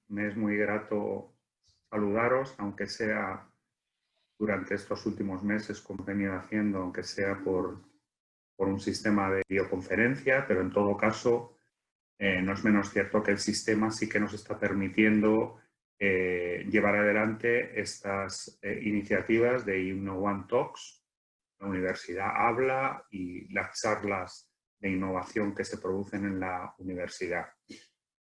Me es muy grato saludaros, aunque sea durante estos últimos meses, como he venido haciendo, aunque sea por un sistema de videoconferencia, pero en todo caso no es menos cierto que el sistema sí que nos está permitiendo llevar adelante estas iniciativas de Inno Talks. La universidad habla y las charlas de innovación que se producen en la universidad.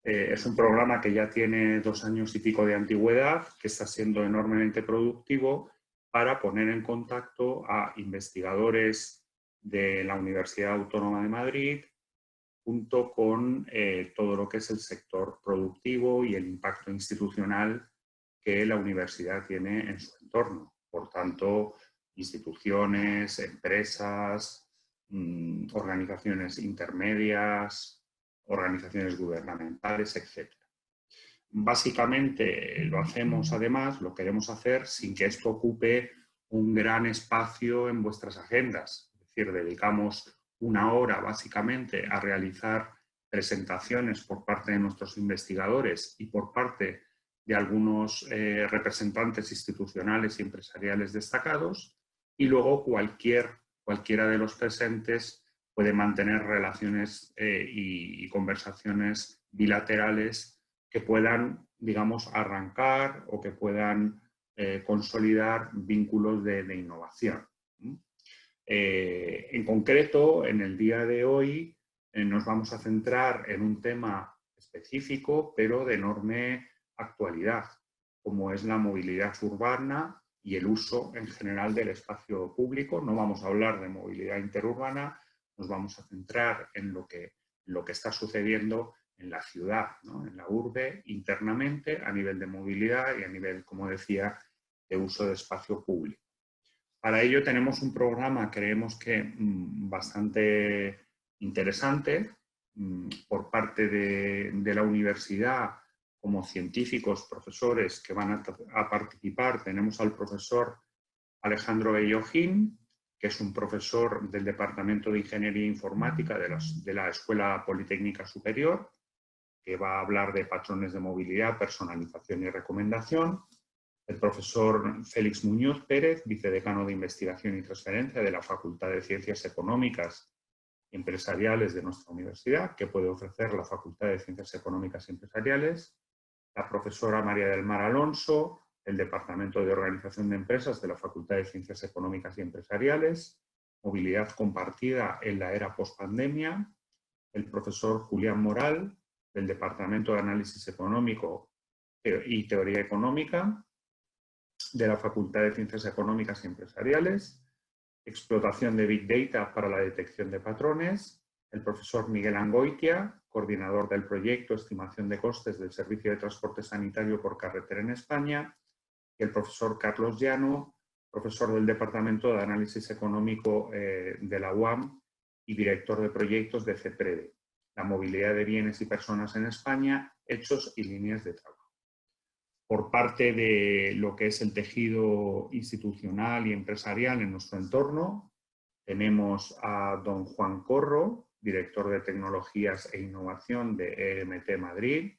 Es un programa que ya tiene 2 años y pico de antigüedad, que está siendo enormemente productivo para poner en contacto a investigadores de la Universidad Autónoma de Madrid, junto con todo lo que es el sector productivo y el impacto institucional que la universidad tiene en su entorno. Por tanto, instituciones, empresas, organizaciones intermedias, organizaciones gubernamentales, etc. Básicamente lo hacemos además, lo queremos hacer sin que esto ocupe un gran espacio en vuestras agendas. Es decir, dedicamos 1 hora básicamente a realizar presentaciones por parte de nuestros investigadores y por parte de algunos representantes institucionales y empresariales destacados, y luego cualquiera de los presentes puede mantener relaciones y conversaciones bilaterales que puedan, digamos, arrancar o que puedan consolidar vínculos de innovación. En concreto, en el día de hoy nos vamos a centrar en un tema específico, pero de enorme actualidad, como es la movilidad urbana y el uso en general del espacio público. No vamos a hablar de movilidad interurbana, nos vamos a centrar en lo que está sucediendo en la ciudad, ¿no? En la urbe, internamente, a nivel de movilidad y a nivel, como decía, de uso de espacio público. Para ello tenemos un programa, creemos que bastante interesante, por parte de la universidad, como científicos, profesores que van a participar. Tenemos al profesor Alejandro Bellojín, que es un profesor del Departamento de Ingeniería Informática de la Escuela Politécnica Superior, que va a hablar de patrones de movilidad, personalización y recomendación. El profesor Félix Muñoz Pérez, vicedecano de Investigación y Transferencia de la Facultad de Ciencias Económicas y Empresariales de nuestra universidad, que puede ofrecer la Facultad de Ciencias Económicas y Empresariales. La profesora María del Mar Alonso, del Departamento de Organización de Empresas de la Facultad de Ciencias Económicas y Empresariales. Movilidad compartida en la era postpandemia. El profesor Julián Moral, del Departamento de Análisis Económico y Teoría Económica de la Facultad de Ciencias Económicas y Empresariales. Explotación de Big Data para la detección de patrones. El profesor Miguel Angoitia, coordinador del proyecto Estimación de Costes del Servicio de Transporte Sanitario por Carretera en España. Y el profesor Carlos Llano, profesor del Departamento de Análisis Económico de la UAM y director de proyectos de CEPREDE, la movilidad de bienes y personas en España, hechos y líneas de trabajo. Por parte de lo que es el tejido institucional y empresarial en nuestro entorno, tenemos a don Juan Corro, director de Tecnologías e Innovación de EMT Madrid,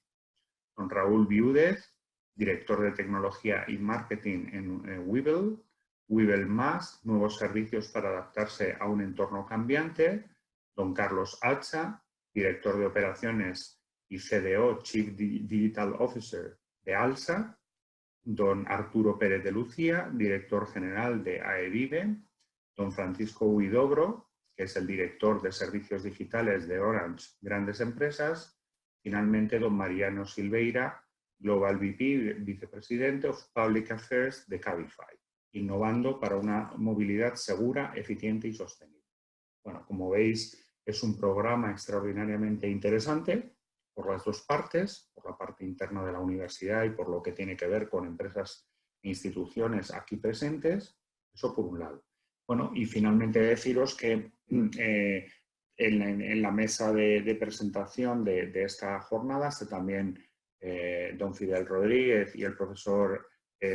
don Raúl Viúdez, director de Tecnología y Marketing en Webull, Webull Más, nuevos servicios para adaptarse a un entorno cambiante, don Carlos Hacha, director de Operaciones y CDO, Chief Digital Officer de ALSA, don Arturo Pérez de Lucía, director general de AEVIVE, don Francisco Huidobro, que es el director de Servicios Digitales de Orange Grandes Empresas, finalmente don Mariano Silveira, Global VP, Vicepresidente of Public Affairs de Cabify, innovando para una movilidad segura, eficiente y sostenible. Bueno, como veis, es un programa extraordinariamente interesante por las dos partes, por la parte interna de la universidad y por lo que tiene que ver con empresas e instituciones aquí presentes, eso por un lado. Bueno, y finalmente deciros que en la mesa de presentación de esta jornada está también don Fidel Rodríguez y el profesor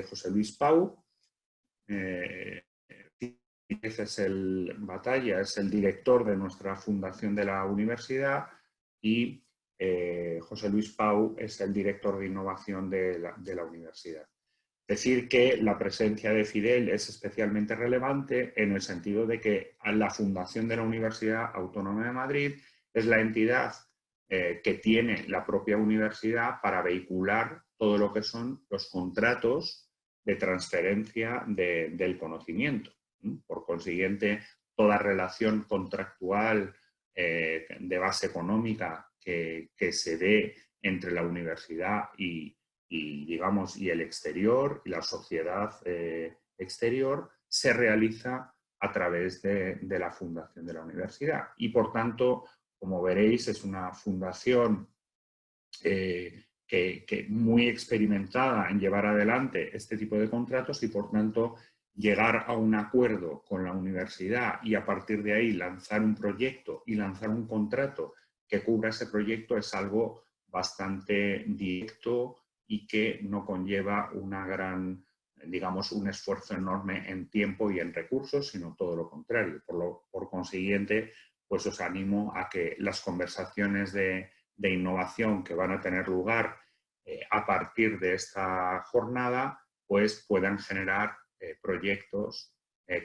José Luis Pau. Es el director de nuestra fundación de la universidad y José Luis Pau es el director de innovación de la universidad. Decir que la presencia de Fidel es especialmente relevante en el sentido de que la fundación de la Universidad Autónoma de Madrid es la entidad que tiene la propia universidad para vehicular todo lo que son los contratos de transferencia del conocimiento. Por consiguiente, toda relación contractual de base económica que se dé entre la universidad y el exterior y la sociedad exterior se realiza a través de la fundación de la universidad. Y por tanto, como veréis, es una fundación que muy experimentada en llevar adelante este tipo de contratos y por tanto llegar a un acuerdo con la universidad y a partir de ahí lanzar un proyecto y lanzar un contrato que cubra ese proyecto es algo bastante directo y que no conlleva una gran, digamos, un esfuerzo enorme en tiempo y en recursos, sino todo lo contrario. Por consiguiente, pues os animo a que las conversaciones de innovación que van a tener lugar a partir de esta jornada, pues puedan generar proyectos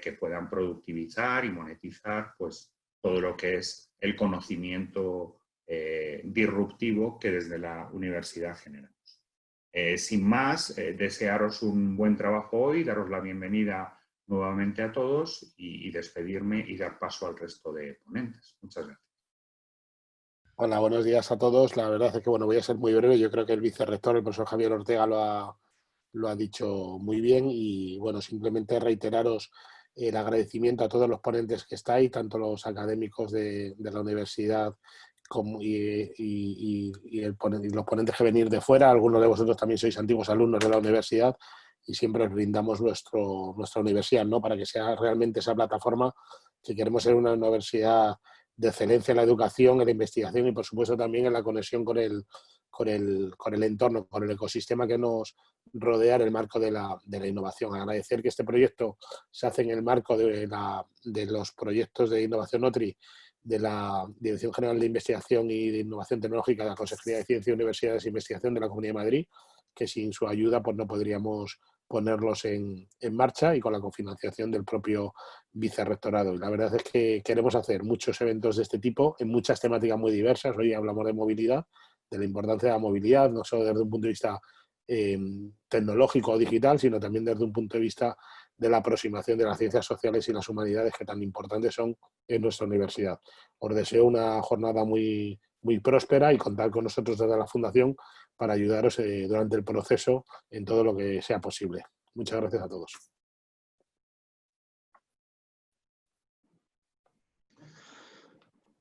que puedan productivizar y monetizar pues, todo lo que es el conocimiento disruptivo que desde la universidad generamos. Sin más, desearos un buen trabajo hoy, daros la bienvenida nuevamente a todos y despedirme y dar paso al resto de ponentes. Muchas gracias. Hola, buenos días a todos. La verdad es que voy a ser muy breve. Yo creo que el vicerrector, el profesor Javier Ortega, lo ha dicho muy bien y simplemente reiteraros el agradecimiento a todos los ponentes que estáis, tanto los académicos de la universidad como, y los ponentes que venís de fuera. Algunos de vosotros también sois antiguos alumnos de la universidad y siempre os brindamos nuestra universidad, ¿no? Para que sea realmente esa plataforma que queremos ser una universidad de excelencia en la educación, en la investigación y por supuesto también en la conexión con el entorno, con el ecosistema que nos rodea en el marco de la innovación. Agradecer que este proyecto se hace en el marco de los proyectos de innovación NOTRI de la Dirección General de Investigación y de Innovación Tecnológica de la Consejería de Ciencia, Universidades e Investigación de la Comunidad de Madrid, que sin su ayuda pues no podríamos ponerlos en marcha y con la cofinanciación del propio vicerrectorado. Y la verdad es que queremos hacer muchos eventos de este tipo en muchas temáticas muy diversas. Hoy hablamos de movilidad, de la importancia de la movilidad, no solo desde un punto de vista tecnológico o digital, sino también desde un punto de vista de la aproximación de las ciencias sociales y las humanidades que tan importantes son en nuestra universidad. Os deseo una jornada muy, muy próspera y contar con nosotros desde la Fundación para ayudaros durante el proceso en todo lo que sea posible. Muchas gracias a todos.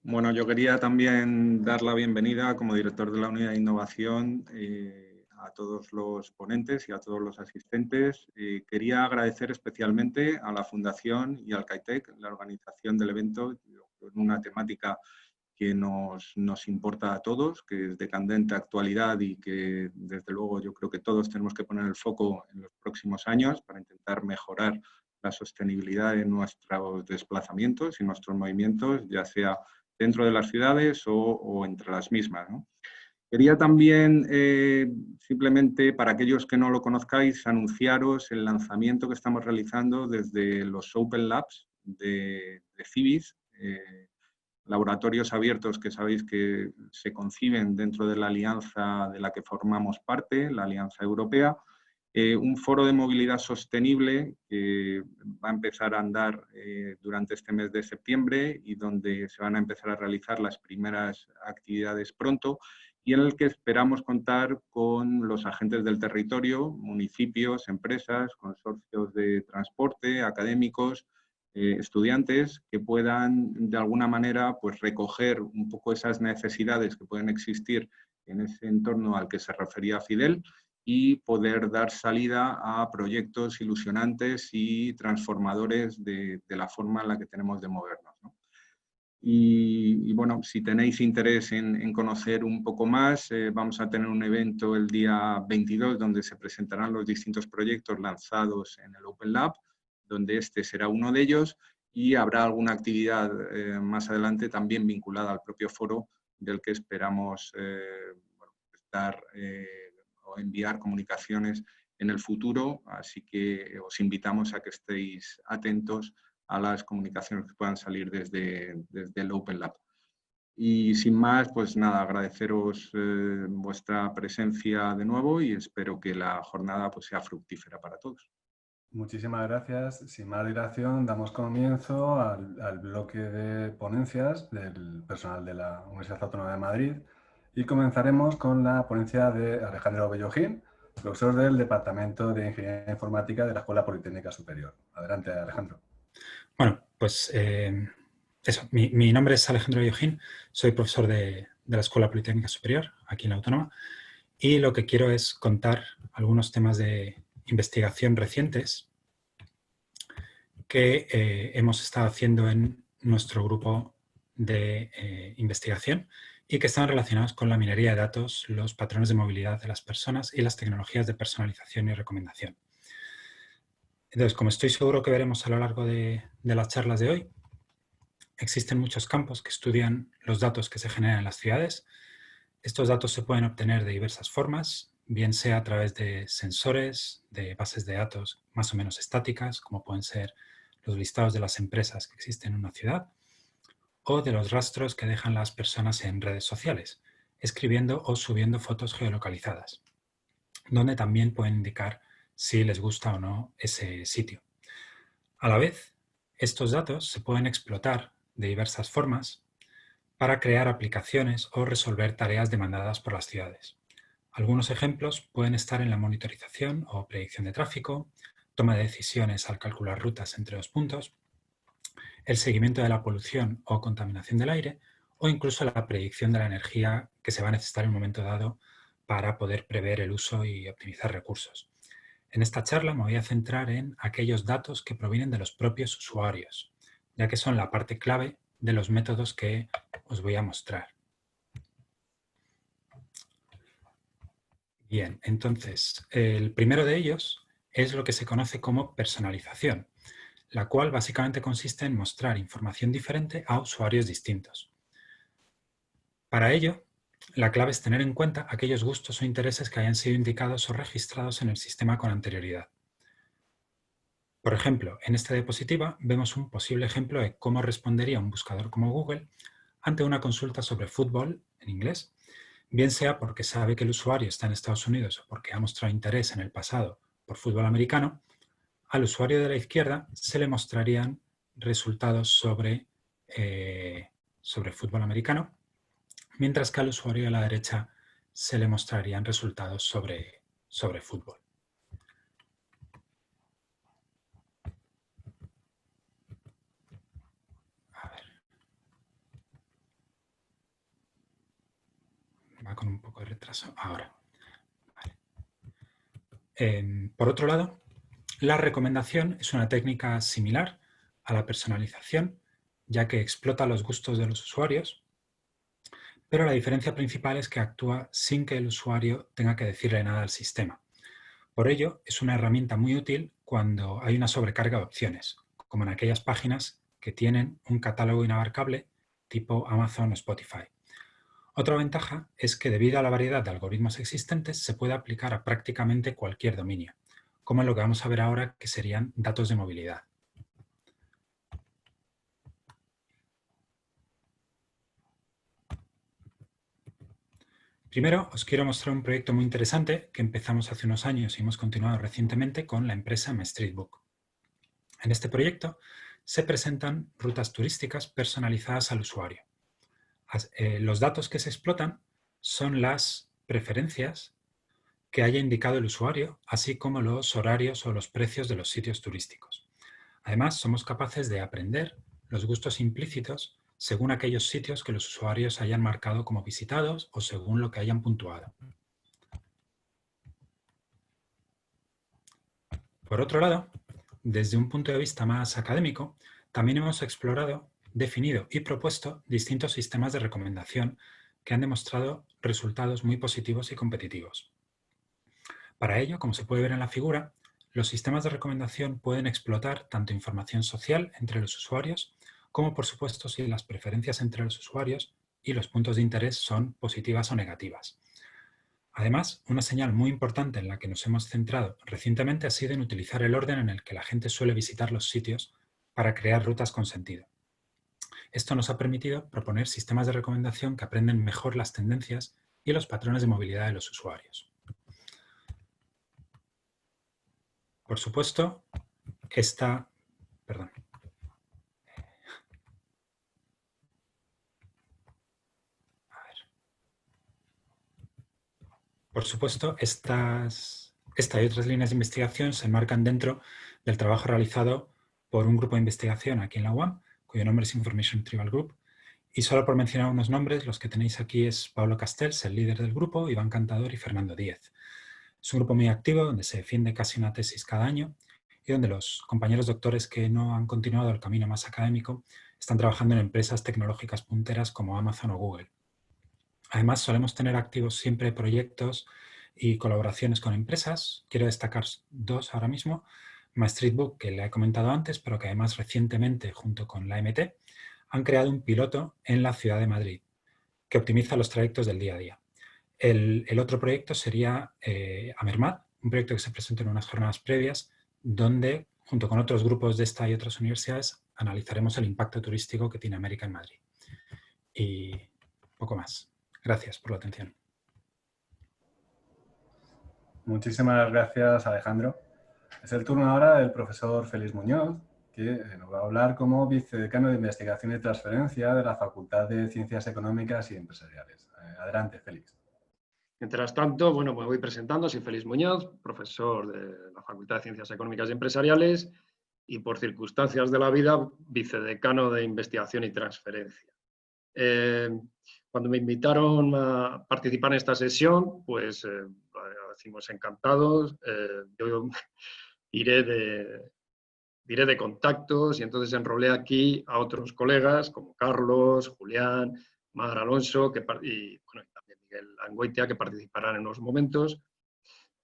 Bueno, yo quería también dar la bienvenida como director de la Unidad de Innovación a todos los ponentes y a todos los asistentes. Quería agradecer especialmente a la Fundación y al CAITEC la organización del evento en una temática que nos importa a todos, que es de candente actualidad y que desde luego yo creo que todos tenemos que poner el foco en los próximos años para intentar mejorar la sostenibilidad de nuestros desplazamientos y nuestros movimientos, ya sea dentro de las ciudades o entre las mismas, ¿no? Quería también, simplemente para aquellos que no lo conozcáis, anunciaros el lanzamiento que estamos realizando desde los Open Labs de CIBIS, laboratorios abiertos que sabéis que se conciben dentro de la alianza de la que formamos parte, la Alianza Europea, un foro de movilidad sostenible que va a empezar a andar durante este mes de septiembre y donde se van a empezar a realizar las primeras actividades pronto y en el que esperamos contar con los agentes del territorio, municipios, empresas, consorcios de transporte, académicos, estudiantes que puedan de alguna manera pues, recoger un poco esas necesidades que pueden existir en ese entorno al que se refería Fidel y poder dar salida a proyectos ilusionantes y transformadores de la forma en la que tenemos de movernos, ¿no? Y bueno, si tenéis interés en conocer un poco más, vamos a tener un evento el día 22 donde se presentarán los distintos proyectos lanzados en el Open Lab, donde este será uno de ellos y habrá alguna actividad más adelante también vinculada al propio foro del que esperamos dar o enviar comunicaciones en el futuro, así que os invitamos a que estéis atentos a las comunicaciones que puedan salir desde el Open Lab. Y sin más, pues nada, agradeceros vuestra presencia de nuevo y espero que la jornada pues, sea fructífera para todos. Muchísimas gracias. Sin más dilación, damos comienzo al bloque de ponencias del personal de la Universidad Autónoma de Madrid y comenzaremos con la ponencia de Alejandro Bellojín, profesor del Departamento de Ingeniería Informática de la Escuela Politécnica Superior. Adelante, Alejandro. Bueno, pues eso, mi nombre es Alejandro Bellojín, soy profesor de la Escuela Politécnica Superior, aquí en la Autónoma, y lo que quiero es contar algunos temas de investigación recientes que hemos estado haciendo en nuestro grupo de investigación y que están relacionados con la minería de datos, los patrones de movilidad de las personas y las tecnologías de personalización y recomendación. Entonces, como estoy seguro que veremos a lo largo de las charlas de hoy, existen muchos campos que estudian los datos que se generan en las ciudades. Estos datos se pueden obtener de diversas formas, bien sea a través de sensores, de bases de datos más o menos estáticas, como pueden ser los listados de las empresas que existen en una ciudad, o de los rastros que dejan las personas en redes sociales, escribiendo o subiendo fotos geolocalizadas, donde también pueden indicar si les gusta o no ese sitio. A la vez, estos datos se pueden explotar de diversas formas para crear aplicaciones o resolver tareas demandadas por las ciudades. Algunos ejemplos pueden estar en la monitorización o predicción de tráfico, toma de decisiones al calcular rutas entre dos puntos, el seguimiento de la polución o contaminación del aire o incluso la predicción de la energía que se va a necesitar en un momento dado para poder prever el uso y optimizar recursos. En esta charla me voy a centrar en aquellos datos que provienen de los propios usuarios, ya que son la parte clave de los métodos que os voy a mostrar. Bien, entonces, el primero de ellos es lo que se conoce como personalización, la cual básicamente consiste en mostrar información diferente a usuarios distintos. Para ello, la clave es tener en cuenta aquellos gustos o intereses que hayan sido indicados o registrados en el sistema con anterioridad. Por ejemplo, en esta diapositiva vemos un posible ejemplo de cómo respondería un buscador como Google ante una consulta sobre fútbol en inglés, bien sea porque sabe que el usuario está en Estados Unidos o porque ha mostrado interés en el pasado por fútbol americano. Al usuario de la izquierda se le mostrarían resultados sobre fútbol americano, mientras que al usuario de la derecha se le mostrarían resultados sobre fútbol. A ver. Va con un poco de retraso. Ahora. Vale. Por otro lado, la recomendación es una técnica similar a la personalización, ya que explota los gustos de los usuarios, pero la diferencia principal es que actúa sin que el usuario tenga que decirle nada al sistema. Por ello, es una herramienta muy útil cuando hay una sobrecarga de opciones, como en aquellas páginas que tienen un catálogo inabarcable tipo Amazon o Spotify. Otra ventaja es que debido a la variedad de algoritmos existentes se puede aplicar a prácticamente cualquier dominio, como en lo que vamos a ver ahora, que serían datos de movilidad. Primero, os quiero mostrar un proyecto muy interesante que empezamos hace unos años y hemos continuado recientemente con la empresa MyStreetBook. En este proyecto se presentan rutas turísticas personalizadas al usuario. Los datos que se explotan son las preferencias que haya indicado el usuario, así como los horarios o los precios de los sitios turísticos. Además, somos capaces de aprender los gustos implícitos según aquellos sitios que los usuarios hayan marcado como visitados o según lo que hayan puntuado. Por otro lado, desde un punto de vista más académico, también hemos explorado, definido y propuesto distintos sistemas de recomendación que han demostrado resultados muy positivos y competitivos. Para ello, como se puede ver en la figura, los sistemas de recomendación pueden explotar tanto información social entre los usuarios como, por supuesto, si las preferencias entre los usuarios y los puntos de interés son positivas o negativas. Además, una señal muy importante en la que nos hemos centrado recientemente ha sido en utilizar el orden en el que la gente suele visitar los sitios para crear rutas con sentido. Esto nos ha permitido proponer sistemas de recomendación que aprenden mejor las tendencias y los patrones de movilidad de los usuarios. Por supuesto, estas y otras líneas de investigación se enmarcan dentro del trabajo realizado por un grupo de investigación aquí en la UAM, cuyo nombre es Information Retrieval Group. Y solo por mencionar unos nombres, los que tenéis aquí es Pablo Castells, el líder del grupo, Iván Cantador y Fernando Díez. Es un grupo muy activo donde se defiende casi una tesis cada año y donde los compañeros doctores que no han continuado el camino más académico están trabajando en empresas tecnológicas punteras como Amazon o Google. Además, solemos tener activos siempre proyectos y colaboraciones con empresas. Quiero destacar dos ahora mismo. MyStreetBook, que le he comentado antes, pero que además recientemente, junto con la MT, han creado un piloto en la ciudad de Madrid que optimiza los trayectos del día a día. El otro proyecto sería Amermad, un proyecto que se presentó en unas jornadas previas, donde, junto con otros grupos de esta y otras universidades, analizaremos el impacto turístico que tiene América en Madrid. Y poco más. Gracias por la atención. Muchísimas gracias, Alejandro. Es el turno ahora del profesor Félix Muñoz, que nos va a hablar como vicedecano de Investigación y Transferencia de la Facultad de Ciencias Económicas y Empresariales. Adelante, Félix. Mientras tanto, bueno, me voy presentando. Soy Félix Muñoz, profesor de la Facultad de Ciencias Económicas y Empresariales y, por circunstancias de la vida, vicedecano de Investigación y Transferencia. Cuando me invitaron a participar en esta sesión, pues decimos encantados. Yo diré de contactos y entonces enrolé aquí a otros colegas como Carlos, Julián, Mar Alonso y también Miguel Angoitia, que participarán en unos momentos.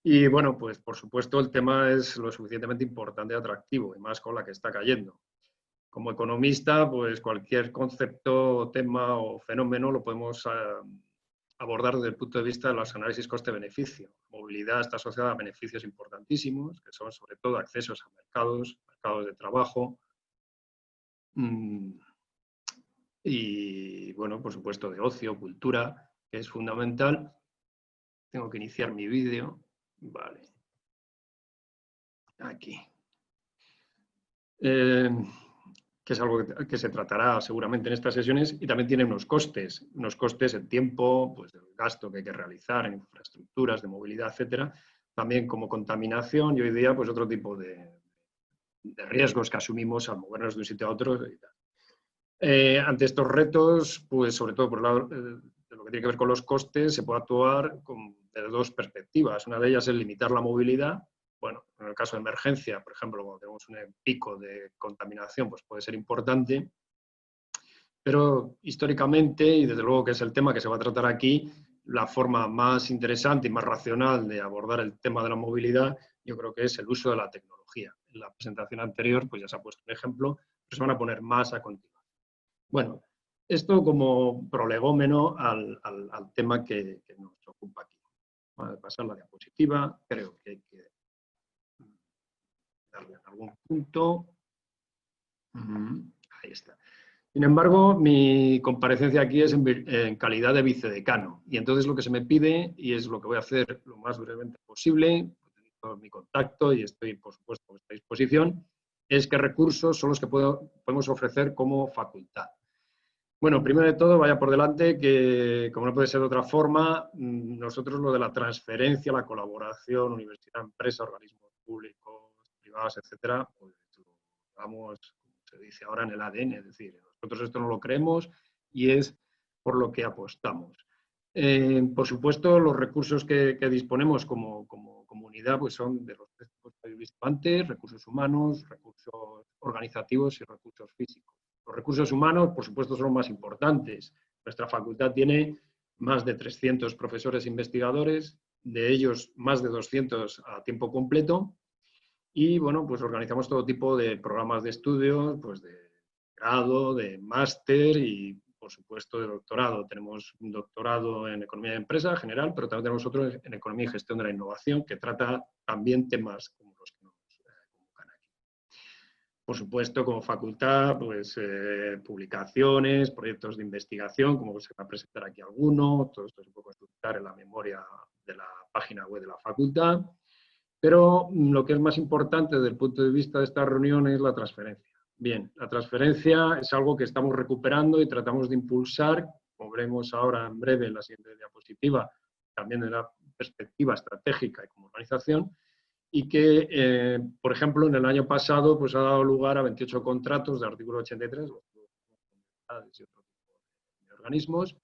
Y bueno, pues por supuesto el tema es lo suficientemente importante y atractivo, y más con la que está cayendo. Como economista, pues cualquier concepto, tema o fenómeno lo podemos abordar desde el punto de vista de los análisis coste-beneficio. Movilidad está asociada a beneficios importantísimos, que son sobre todo accesos a mercados de trabajo, y bueno, por supuesto de ocio, cultura, que es fundamental. Tengo que iniciar mi vídeo. Vale. Aquí. Que es algo que se tratará seguramente en estas sesiones, y también tiene unos costes en tiempo, pues el gasto que hay que realizar en infraestructuras de movilidad, etcétera, también como contaminación y hoy día pues otro tipo de riesgos que asumimos al movernos de un sitio a otro. Ante estos retos, pues sobre todo por el lado de lo que tiene que ver con los costes, se puede actuar desde dos perspectivas. Una de ellas es limitar la movilidad. Bueno, en el caso de emergencia, por ejemplo, cuando tenemos un pico de contaminación, pues puede ser importante. Pero históricamente, y desde luego que es el tema que se va a tratar aquí, la forma más interesante y más racional de abordar el tema de la movilidad, yo creo que es el uso de la tecnología. En la presentación anterior, pues ya se ha puesto un ejemplo, pero se van a poner más a continuación. Bueno, esto como prolegómeno al tema que nos ocupa aquí. Voy a pasar la diapositiva, creo que hay que darle en algún punto. Ahí está. Sin embargo, mi comparecencia aquí es en calidad de vicedecano. Y entonces lo que se me pide, y es lo que voy a hacer lo más brevemente posible, utilizo mi contacto y estoy, por supuesto, a vuestra disposición, es qué recursos son los que podemos ofrecer como facultad. Bueno, primero de todo, vaya por delante que, como no puede ser de otra forma, nosotros lo de la transferencia, la colaboración, universidad, empresa, organismos públicos, privados, etcétera, pues lo vamos, como se dice ahora, en el ADN, es decir, nosotros esto no lo creemos y es por lo que apostamos. Por supuesto, los recursos que disponemos como comunidad pues son de los tres tipos que he visto antes: recursos humanos, recursos organizativos y recursos físicos. Los recursos humanos, por supuesto, son los más importantes. Nuestra facultad tiene más de 300 profesores investigadores, de ellos más de 200 a tiempo completo, y bueno, pues organizamos todo tipo de programas de estudio, pues de grado, de máster y, por por supuesto, de doctorado. Tenemos un doctorado en Economía de Empresa general, pero también tenemos otro en Economía y Gestión de la Innovación, que trata también temas como los que nos convocan aquí. Por supuesto, como facultad, pues publicaciones, proyectos de investigación, como se va a presentar aquí alguno, todo esto se puede consultar en la memoria de la página web de la facultad. Pero lo que es más importante desde el punto de vista de esta reunión es la transferencia. Bien, la transferencia es algo que estamos recuperando y tratamos de impulsar, como veremos ahora en breve en la siguiente diapositiva, también de la perspectiva estratégica y como organización, y que, por ejemplo, en el año pasado pues, ha dado lugar a 28 contratos de artículo 83, y otro tipo de organismos,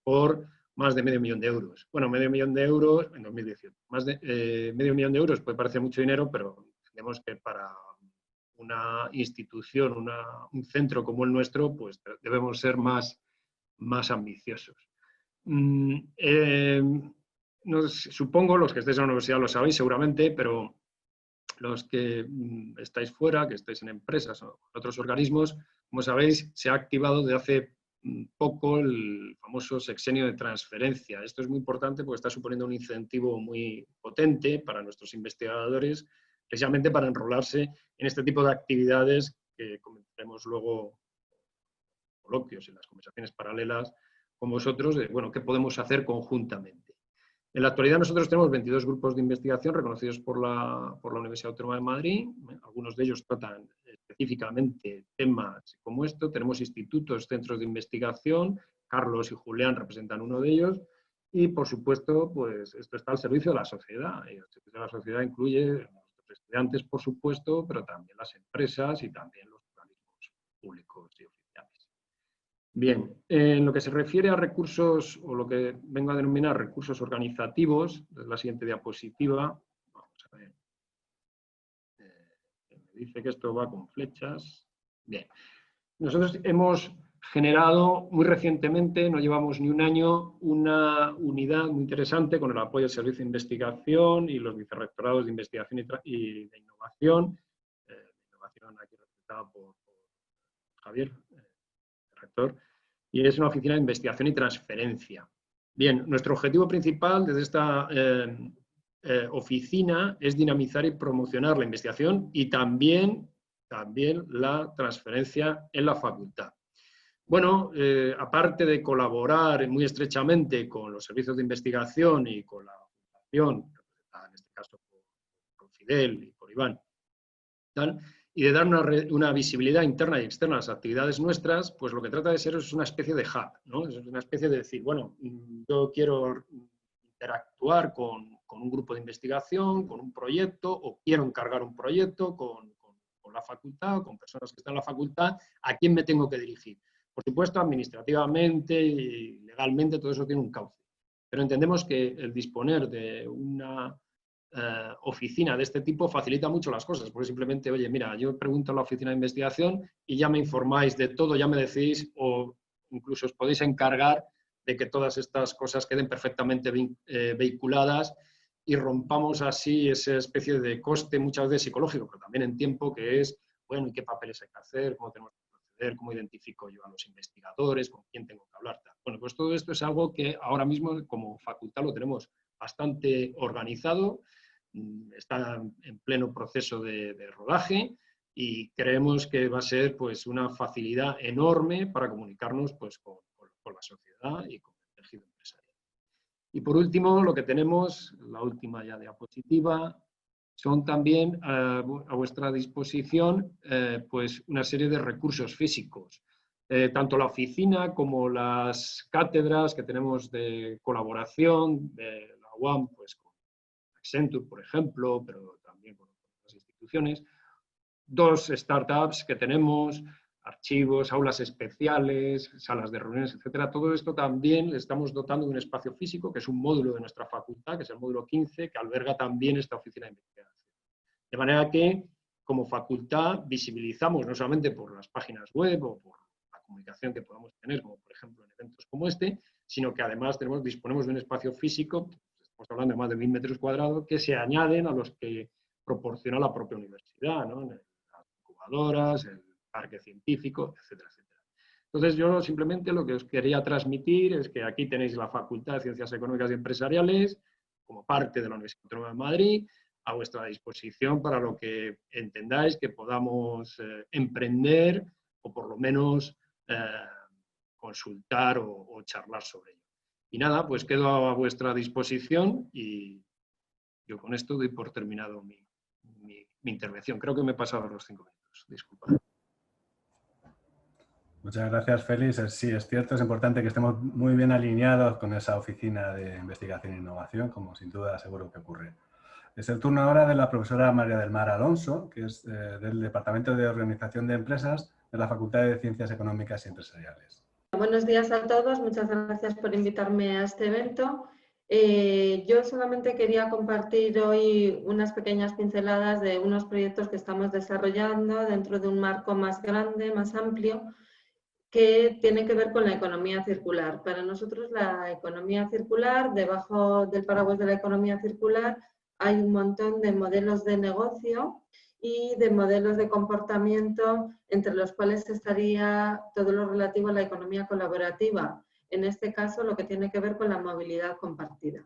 por más de €500.000. Bueno, €500.000 en 2018. Más de €500.000 puede parecer mucho dinero, pero entendemos que para una institución, un centro como el nuestro, pues debemos ser más ambiciosos. Supongo, los que estéis en la universidad lo sabéis seguramente, pero los que estáis fuera, que estáis en empresas o en otros organismos, como sabéis, se ha activado desde hace poco el famoso sexenio de transferencia. Esto es muy importante porque está suponiendo un incentivo muy potente para nuestros investigadores, precisamente para enrolarse en este tipo de actividades que comentaremos luego en coloquios, en las conversaciones paralelas con vosotros, de bueno, qué podemos hacer conjuntamente. En la actualidad nosotros tenemos 22 grupos de investigación reconocidos por la Universidad Autónoma de Madrid. Algunos de ellos tratan específicamente temas como esto. Tenemos institutos, centros de investigación. Carlos y Julián representan uno de ellos. Y, por supuesto, pues esto está al servicio de la sociedad. Y el servicio de la sociedad incluye a nuestros estudiantes, por supuesto, pero también las empresas y también los organismos públicos y oficiales. Bien, en lo que se refiere a recursos, o lo que vengo a denominar recursos organizativos, es la siguiente diapositiva. Vamos a ver. Me dice que esto va con flechas. Bien. Nosotros hemos generado muy recientemente, no llevamos ni un año, una unidad muy interesante con el apoyo del Servicio de Investigación y los vicerrectorados de Investigación y de Innovación. Innovación aquí representada por Javier, rector, y es una oficina de investigación y transferencia. Bien, nuestro objetivo principal desde esta oficina es dinamizar y promocionar la investigación y también la transferencia en la facultad. Bueno, aparte de colaborar muy estrechamente con los servicios de investigación y con la fundación, en este caso por Fidel y por Iván, tal, y de dar una visibilidad interna y externa a las actividades nuestras, pues lo que trata de ser es una especie de hub, ¿no? Es una especie de decir, bueno, yo quiero interactuar con un grupo de investigación, con un proyecto, o quiero encargar un proyecto con la facultad, con personas que están en la facultad, ¿a quién me tengo que dirigir? Por supuesto, administrativamente y legalmente todo eso tiene un cauce, pero entendemos que el disponer de una oficina de este tipo facilita mucho las cosas, porque simplemente, oye, mira, yo pregunto a la oficina de investigación y ya me informáis de todo, ya me decís, o incluso os podéis encargar de que todas estas cosas queden perfectamente vehiculadas y rompamos así esa especie de coste muchas veces psicológico, pero también en tiempo, que es, bueno, ¿y qué papeles hay que hacer? ¿Cómo tenemos que proceder? ¿Cómo identifico yo a los investigadores? ¿Con quién tengo que hablar? Bueno, pues todo esto es algo que ahora mismo como facultad lo tenemos bastante organizado, está en pleno proceso de rodaje y creemos que va a ser pues, una facilidad enorme para comunicarnos pues, con la sociedad y con el tejido empresarial. Y por último, lo que tenemos, la última ya diapositiva, son también a vuestra disposición pues una serie de recursos físicos. Tanto la oficina como las cátedras que tenemos de colaboración de la UAM, pues con Accenture, por ejemplo, pero también con otras instituciones. 2 startups que tenemos, archivos, aulas especiales, salas de reuniones, etcétera. Todo esto también le estamos dotando de un espacio físico, que es un módulo de nuestra facultad, que es el módulo 15, que alberga también esta oficina de investigación. De manera que, como facultad, visibilizamos no solamente por las páginas web o por la comunicación que podamos tener, como por ejemplo en eventos como este, sino que además disponemos de un espacio físico, estamos hablando de más de 1000 metros cuadrados, que se añaden a los que proporciona la propia universidad, ¿no? Las incubadoras, el parque científico, etcétera, etcétera. Entonces yo simplemente lo que os quería transmitir es que aquí tenéis la Facultad de Ciencias Económicas y Empresariales como parte de la Universidad Autónoma de Madrid a vuestra disposición para lo que entendáis que podamos emprender o por lo menos consultar o charlar sobre ello. Y nada, pues quedo a vuestra disposición y yo con esto doy por terminado mi intervención. Creo que me he pasado los 5 minutos. Disculpad. Muchas gracias, Félix. Sí, es cierto, es importante que estemos muy bien alineados con esa oficina de investigación e innovación, como sin duda seguro que ocurre. Es el turno ahora de la profesora María del Mar Alonso, que es del Departamento de Organización de Empresas de la Facultad de Ciencias Económicas y Empresariales. Buenos días a todos, muchas gracias por invitarme a este evento. Yo solamente quería compartir hoy unas pequeñas pinceladas de unos proyectos que estamos desarrollando dentro de un marco más grande, más amplio, que tiene que ver con la economía circular. Para nosotros la economía circular, debajo del paraguas de la economía circular, hay un montón de modelos de negocio y de modelos de comportamiento, entre los cuales estaría todo lo relativo a la economía colaborativa. En este caso, lo que tiene que ver con la movilidad compartida.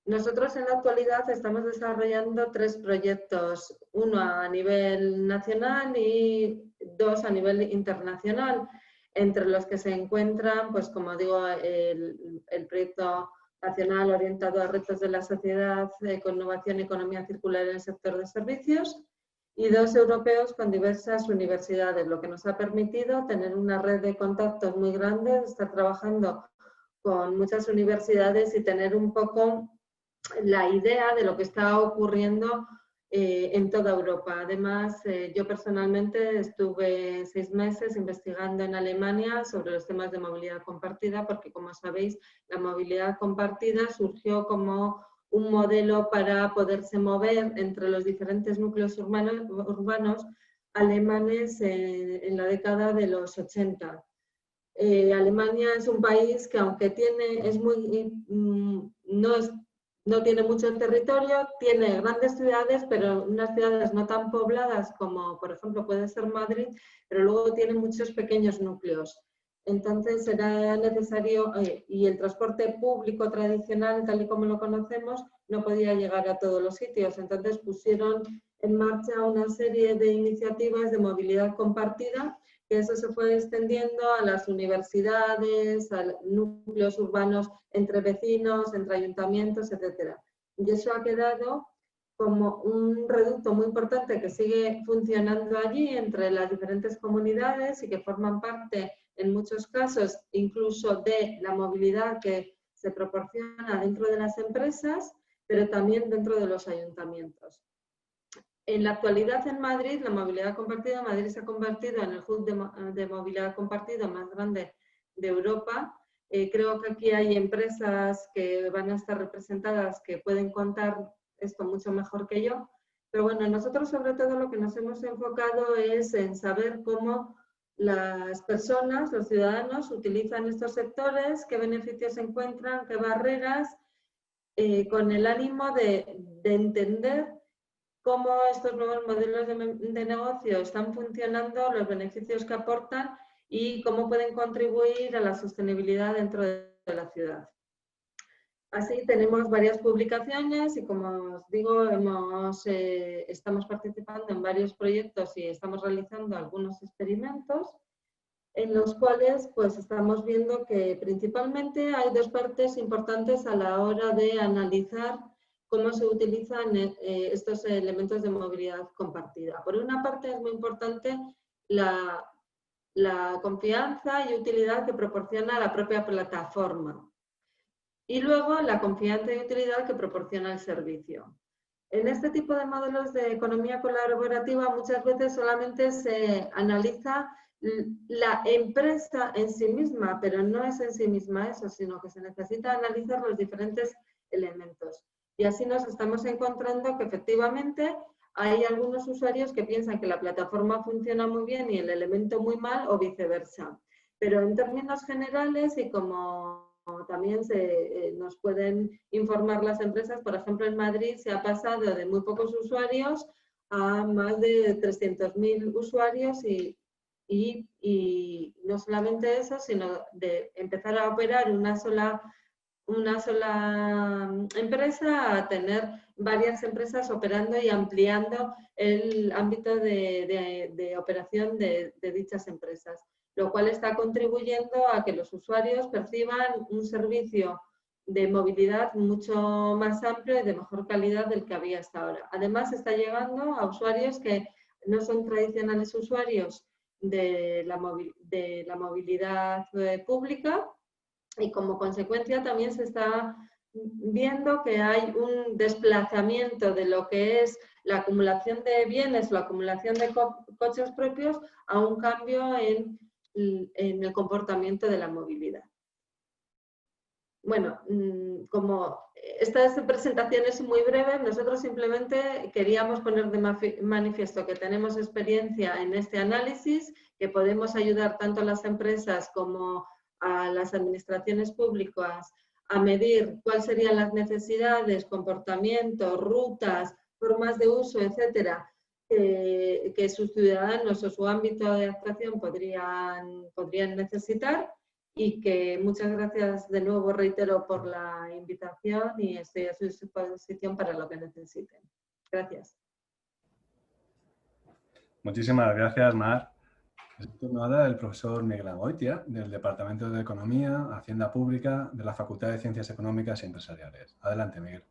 Nosotros en la actualidad estamos desarrollando 3 proyectos, uno a nivel nacional y 2 a nivel internacional, entre los que se encuentran, pues como digo, el proyecto nacional orientado a retos de la sociedad con innovación y economía circular en el sector de servicios, y 2 europeos con diversas universidades, lo que nos ha permitido tener una red de contactos muy grande, estar trabajando con muchas universidades y tener un poco la idea de lo que está ocurriendo en toda Europa. Además, yo personalmente estuve 6 meses investigando en Alemania sobre los temas de movilidad compartida, porque como sabéis, la movilidad compartida surgió como un modelo para poderse mover entre los diferentes núcleos urbanos alemanes en la década de los 80. Alemania es un país que aunque no tiene mucho territorio, tiene grandes ciudades, pero unas ciudades no tan pobladas como por ejemplo puede ser Madrid, pero luego tiene muchos pequeños núcleos. Entonces era necesario, y el transporte público tradicional, tal y como lo conocemos, no podía llegar a todos los sitios. Entonces pusieron en marcha una serie de iniciativas de movilidad compartida, que eso se fue extendiendo a las universidades, a núcleos urbanos entre vecinos, entre ayuntamientos, etc. Y eso ha quedado como un reducto muy importante que sigue funcionando allí entre las diferentes comunidades y que forman parte, en muchos casos, incluso de la movilidad que se proporciona dentro de las empresas, pero también dentro de los ayuntamientos. En la actualidad en Madrid, la movilidad compartida, Madrid se ha convertido en el hub de movilidad compartida más grande de Europa. Creo que aquí hay empresas que van a estar representadas que pueden contar esto mucho mejor que yo. Pero bueno, nosotros sobre todo lo que nos hemos enfocado es en saber cómo las personas, los ciudadanos, utilizan estos sectores, qué beneficios encuentran, qué barreras, con el ánimo de entender cómo estos nuevos modelos de negocio están funcionando, los beneficios que aportan y cómo pueden contribuir a la sostenibilidad dentro de la ciudad. Así tenemos varias publicaciones y, como os digo, estamos participando en varios proyectos y estamos realizando algunos experimentos en los cuales pues, estamos viendo que principalmente hay 2 partes importantes a la hora de analizar cómo se utilizan estos elementos de movilidad compartida. Por una parte es muy importante la confianza y utilidad que proporciona la propia plataforma. Y luego la confianza y utilidad que proporciona el servicio. En este tipo de modelos de economía colaborativa muchas veces solamente se analiza la empresa en sí misma, pero no es en sí misma eso, sino que se necesita analizar los diferentes elementos. Y así nos estamos encontrando que efectivamente hay algunos usuarios que piensan que la plataforma funciona muy bien y el elemento muy mal o viceversa. Pero en términos generales y como también nos pueden informar las empresas, por ejemplo en Madrid se ha pasado de muy pocos usuarios a más de 300.000 usuarios y y no solamente eso, sino de empezar a operar una sola empresa a tener varias empresas operando y ampliando el ámbito de operación de dichas empresas, lo cual está contribuyendo a que los usuarios perciban un servicio de movilidad mucho más amplio y de mejor calidad del que había hasta ahora. Además, está llegando a usuarios que no son tradicionales usuarios de la movilidad pública, y como consecuencia también se está viendo que hay un desplazamiento de lo que es la acumulación de bienes o la acumulación de coches propios a un cambio en el comportamiento de la movilidad. Bueno, como estas presentaciones son muy breves, nosotros simplemente queríamos poner de manifiesto que tenemos experiencia en este análisis, que podemos ayudar tanto a las empresas como a las administraciones públicas a medir cuáles serían las necesidades, comportamientos, rutas, formas de uso, etcétera, que sus ciudadanos o su ámbito de actuación podrían necesitar, y que muchas gracias de nuevo, reitero, por la invitación y estoy a su disposición para lo que necesiten. Gracias. Muchísimas gracias, Mar. Es el turno ahora del profesor Miguel Angoitia, del Departamento de Economía, Hacienda Pública, de la Facultad de Ciencias Económicas y Empresariales. Adelante, Miguel.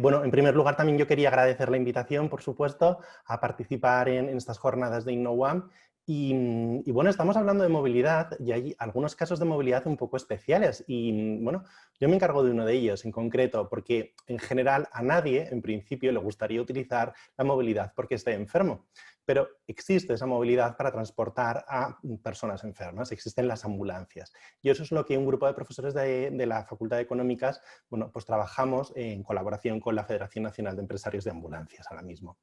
Bueno, en primer lugar también yo quería agradecer la invitación, por supuesto, a participar en estas jornadas de InnoOne. Y bueno, estamos hablando de movilidad y hay algunos casos de movilidad un poco especiales y bueno, yo me encargo de uno de ellos en concreto porque en general a nadie en principio le gustaría utilizar la movilidad porque esté enfermo, pero existe esa movilidad para transportar a personas enfermas, existen las ambulancias y eso es lo que un grupo de profesores de la Facultad de Económicas, bueno, pues trabajamos en colaboración con la Federación Nacional de Empresarios de Ambulancias ahora mismo.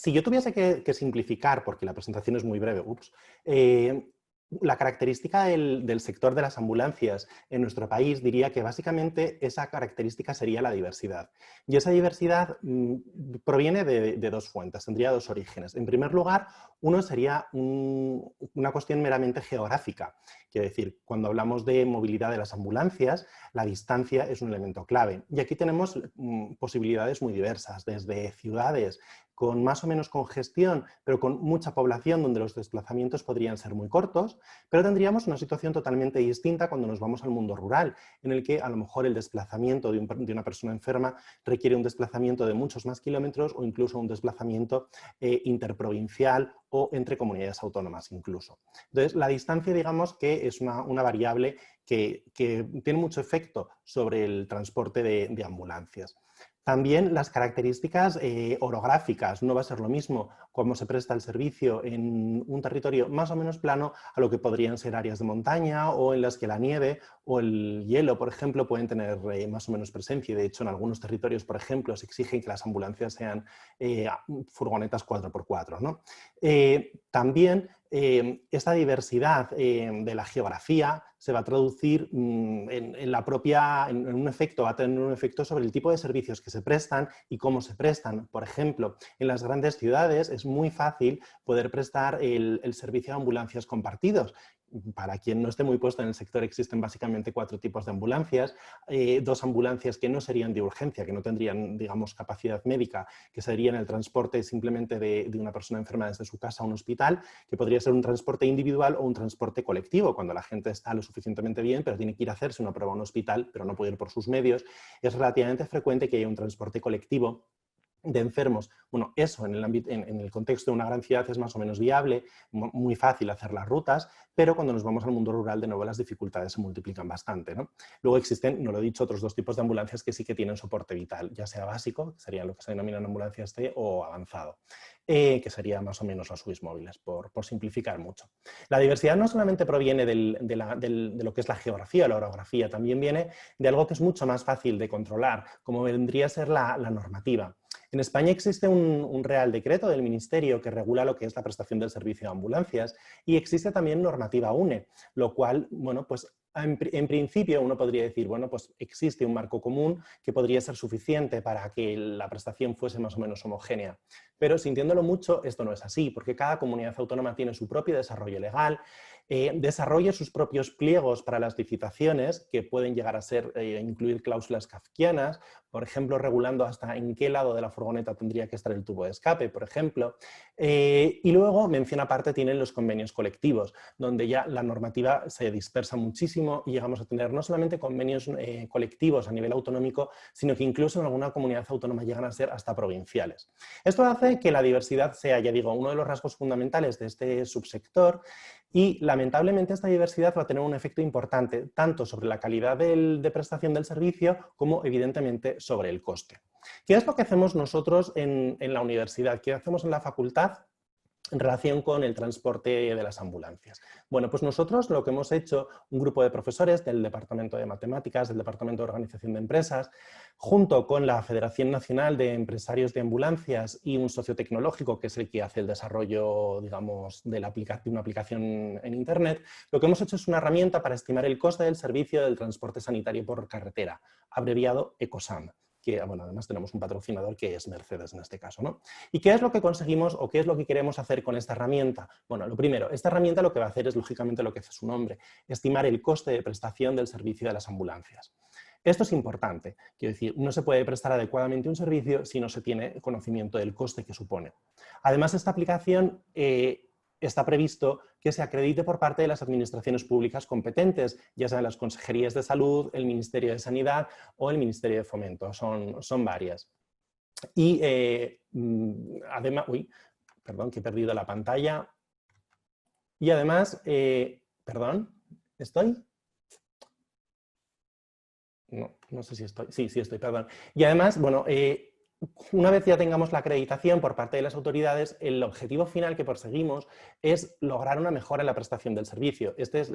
Si yo tuviese que simplificar, porque la presentación es muy breve, la característica del sector de las ambulancias en nuestro país diría que básicamente esa característica sería la diversidad. Y esa diversidad proviene de dos fuentes, tendría dos orígenes. En primer lugar, uno sería una cuestión meramente geográfica. Quiero decir, cuando hablamos de movilidad de las ambulancias, la distancia es un elemento clave. Y aquí tenemos posibilidades muy diversas, desde ciudades con más o menos congestión, pero con mucha población donde los desplazamientos podrían ser muy cortos, pero tendríamos una situación totalmente distinta cuando nos vamos al mundo rural, en el que a lo mejor el desplazamiento de una persona enferma requiere un desplazamiento de muchos más kilómetros o incluso un desplazamiento interprovincial o entre comunidades autónomas incluso. Entonces, la distancia, digamos que es una variable que tiene mucho efecto sobre el transporte de ambulancias. También las características orográficas, no va a ser lo mismo cómo se presta el servicio en un territorio más o menos plano a lo que podrían ser áreas de montaña o en las que la nieve o el hielo, por ejemplo, pueden tener más o menos presencia. Y de hecho, en algunos territorios, por ejemplo, se exigen que las ambulancias sean furgonetas 4x4, ¿no? También esta diversidad de la geografía se va a traducir en un efecto, va a tener un efecto sobre el tipo de servicios que se prestan y cómo se prestan. Por ejemplo, en las grandes ciudades es muy fácil poder prestar el servicio de ambulancias compartidos. Para quien no esté muy puesto en el sector, existen básicamente 4 tipos de ambulancias. 2 ambulancias que no serían de urgencia, que no tendrían, digamos, capacidad médica, que serían el transporte simplemente de una persona enferma desde su casa a un hospital, que podría ser un transporte individual o un transporte colectivo, cuando la gente está lo suficientemente bien, pero tiene que ir a hacerse una prueba a un hospital, pero no puede ir por sus medios. Es relativamente frecuente que haya un transporte colectivo de enfermos. Bueno, eso en el contexto de una gran ciudad es más o menos viable, muy fácil hacer las rutas, pero cuando nos vamos al mundo rural, de nuevo, las dificultades se multiplican bastante, ¿no? Luego existen, no lo he dicho, otros 2 tipos de ambulancias que sí que tienen soporte vital, ya sea básico, que serían lo que se denominan ambulancias T, o avanzado, que serían más o menos los UIs móviles, por simplificar mucho. La diversidad no solamente proviene de lo que es la geografía o la orografía, también viene de algo que es mucho más fácil de controlar, como vendría a ser la normativa. En España existe un Real Decreto del Ministerio que regula lo que es la prestación del servicio de ambulancias y existe también normativa UNE, lo cual, bueno, pues en principio uno podría decir, bueno, pues existe un marco común que podría ser suficiente para que la prestación fuese más o menos homogénea. Pero sintiéndolo mucho, esto no es así, porque cada comunidad autónoma tiene su propio desarrollo legal, desarrolla sus propios pliegos para las licitaciones, que pueden llegar a ser, incluir cláusulas kafkianas, por ejemplo, regulando hasta en qué lado de la furgoneta tendría que estar el tubo de escape, por ejemplo. Y luego, mención aparte, tienen los convenios colectivos, donde ya la normativa se dispersa muchísimo y llegamos a tener no solamente convenios colectivos a nivel autonómico, sino que incluso en alguna comunidad autónoma llegan a ser hasta provinciales. Esto hace que la diversidad sea, ya digo, uno de los rasgos fundamentales de este subsector, y lamentablemente esta diversidad va a tener un efecto importante tanto sobre la calidad de prestación del servicio como evidentemente sobre el coste. ¿Qué es lo que hacemos nosotros en la universidad? ¿Qué hacemos en la facultad en relación con el transporte de las ambulancias? Bueno, pues nosotros lo que hemos hecho, un grupo de profesores del Departamento de Matemáticas, del Departamento de Organización de Empresas, junto con la Federación Nacional de Empresarios de Ambulancias y un socio tecnológico, que es el que hace el desarrollo, digamos, de una aplicación en Internet, lo que hemos hecho es una herramienta para estimar el coste del servicio del transporte sanitario por carretera, abreviado ECOSAM, que, bueno, además tenemos un patrocinador que es Mercedes en este caso, ¿no? ¿Y qué es lo que conseguimos o qué es lo que queremos hacer con esta herramienta? Bueno, lo primero, esta herramienta lo que va a hacer es, lógicamente, lo que hace su nombre, estimar el coste de prestación del servicio de las ambulancias. Esto es importante, quiero decir, no se puede prestar adecuadamente un servicio si no se tiene conocimiento del coste que supone. Además, esta aplicación está previsto que se acredite por parte de las administraciones públicas competentes, ya sean las consejerías de salud, el Ministerio de Sanidad o el Ministerio de Fomento, son varias. Y además, perdón, que he perdido la pantalla. Y además, perdón, ¿estoy? No sé si estoy. Sí, estoy, perdón. Y además, bueno, una vez ya tengamos la acreditación por parte de las autoridades, el objetivo final que perseguimos es lograr una mejora en la prestación del servicio. Este es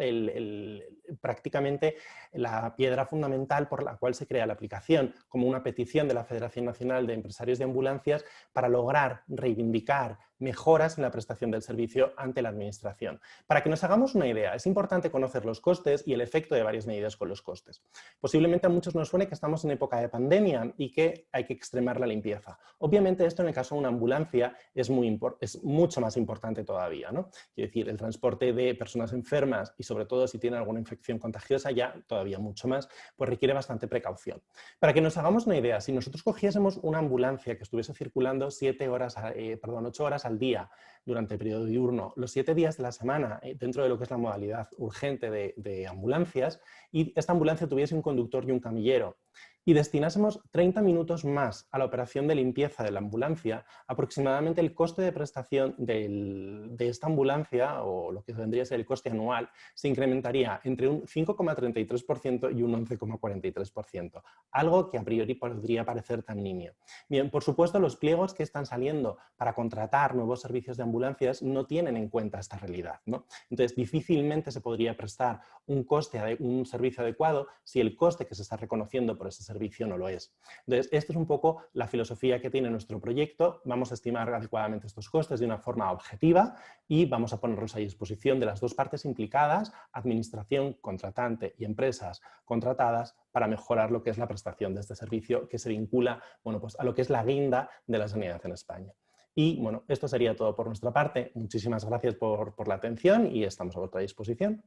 prácticamente la piedra fundamental por la cual se crea la aplicación, como una petición de la Federación Nacional de Empresarios de Ambulancias para lograr reivindicar mejoras en la prestación del servicio ante la administración. Para que nos hagamos una idea, es importante conocer los costes y el efecto de varias medidas con los costes. Posiblemente a muchos nos suene que estamos en época de pandemia y que hay que extremar la limpieza. Obviamente esto en el caso de una ambulancia es mucho más importante todavía, ¿no? Quiero decir, el transporte de personas enfermas y sobre todo si tienen alguna infección contagiosa ya todavía mucho más, pues requiere bastante precaución. Para que nos hagamos una idea, si nosotros cogiésemos una ambulancia que estuviese circulando 8 horas al día durante el periodo diurno, los 7 días de la semana dentro de lo que es la modalidad urgente de ambulancias, y esta ambulancia tuviese un conductor y un camillero, y destinásemos 30 minutos más a la operación de limpieza de la ambulancia, aproximadamente el coste de prestación de esta ambulancia, o lo que vendría a ser el coste anual, se incrementaría entre un 5,33% y un 11,43%, algo que a priori podría parecer tan nimio. Bien, por supuesto, los pliegos que están saliendo para contratar nuevos servicios de ambulancias no tienen en cuenta esta realidad, ¿no? Entonces, difícilmente se podría prestar un servicio adecuado si el coste que se está reconociendo por ese servicio no lo es. Entonces, esta es un poco la filosofía que tiene nuestro proyecto. Vamos a estimar adecuadamente estos costes de una forma objetiva y vamos a ponerlos a disposición de las dos partes implicadas, administración contratante y empresas contratadas, para mejorar lo que es la prestación de este servicio que se vincula, bueno, pues a lo que es la guinda de la sanidad en España. Y bueno, esto sería todo por nuestra parte. Muchísimas gracias por la atención y estamos a vuestra disposición.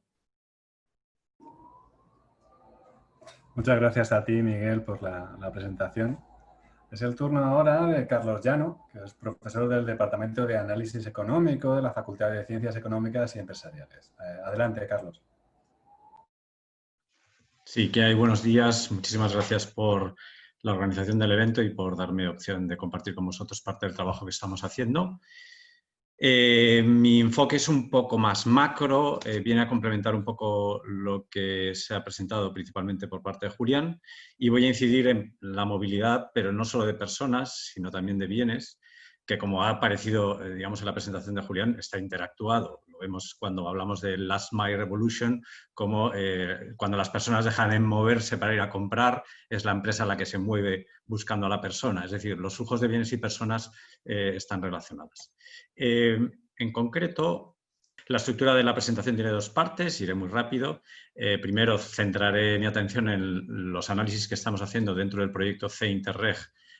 Muchas gracias a ti, Miguel, por la presentación. Es el turno ahora de Carlos Llano, que es profesor del Departamento de Análisis Económico de la Facultad de Ciencias Económicas y Empresariales. Adelante, Carlos. Sí, que hay, buenos días. Muchísimas gracias por la organización del evento y por darme opción de compartir con vosotros parte del trabajo que estamos haciendo. Mi enfoque es un poco más macro, viene a complementar un poco lo que se ha presentado principalmente por parte de Julián, y voy a incidir en la movilidad, pero no solo de personas, sino también de bienes, que como ha aparecido, digamos, en la presentación de Julián, está interactuado. Lo vemos cuando hablamos de Last Mile Revolution, como cuando las personas dejan de moverse para ir a comprar, es la empresa la que se mueve buscando a la persona. Es decir, los flujos de bienes y personas están relacionados. En concreto, la estructura de la presentación tiene dos partes, iré muy rápido. Primero, centraré mi atención en los análisis que estamos haciendo dentro del proyecto C Interreg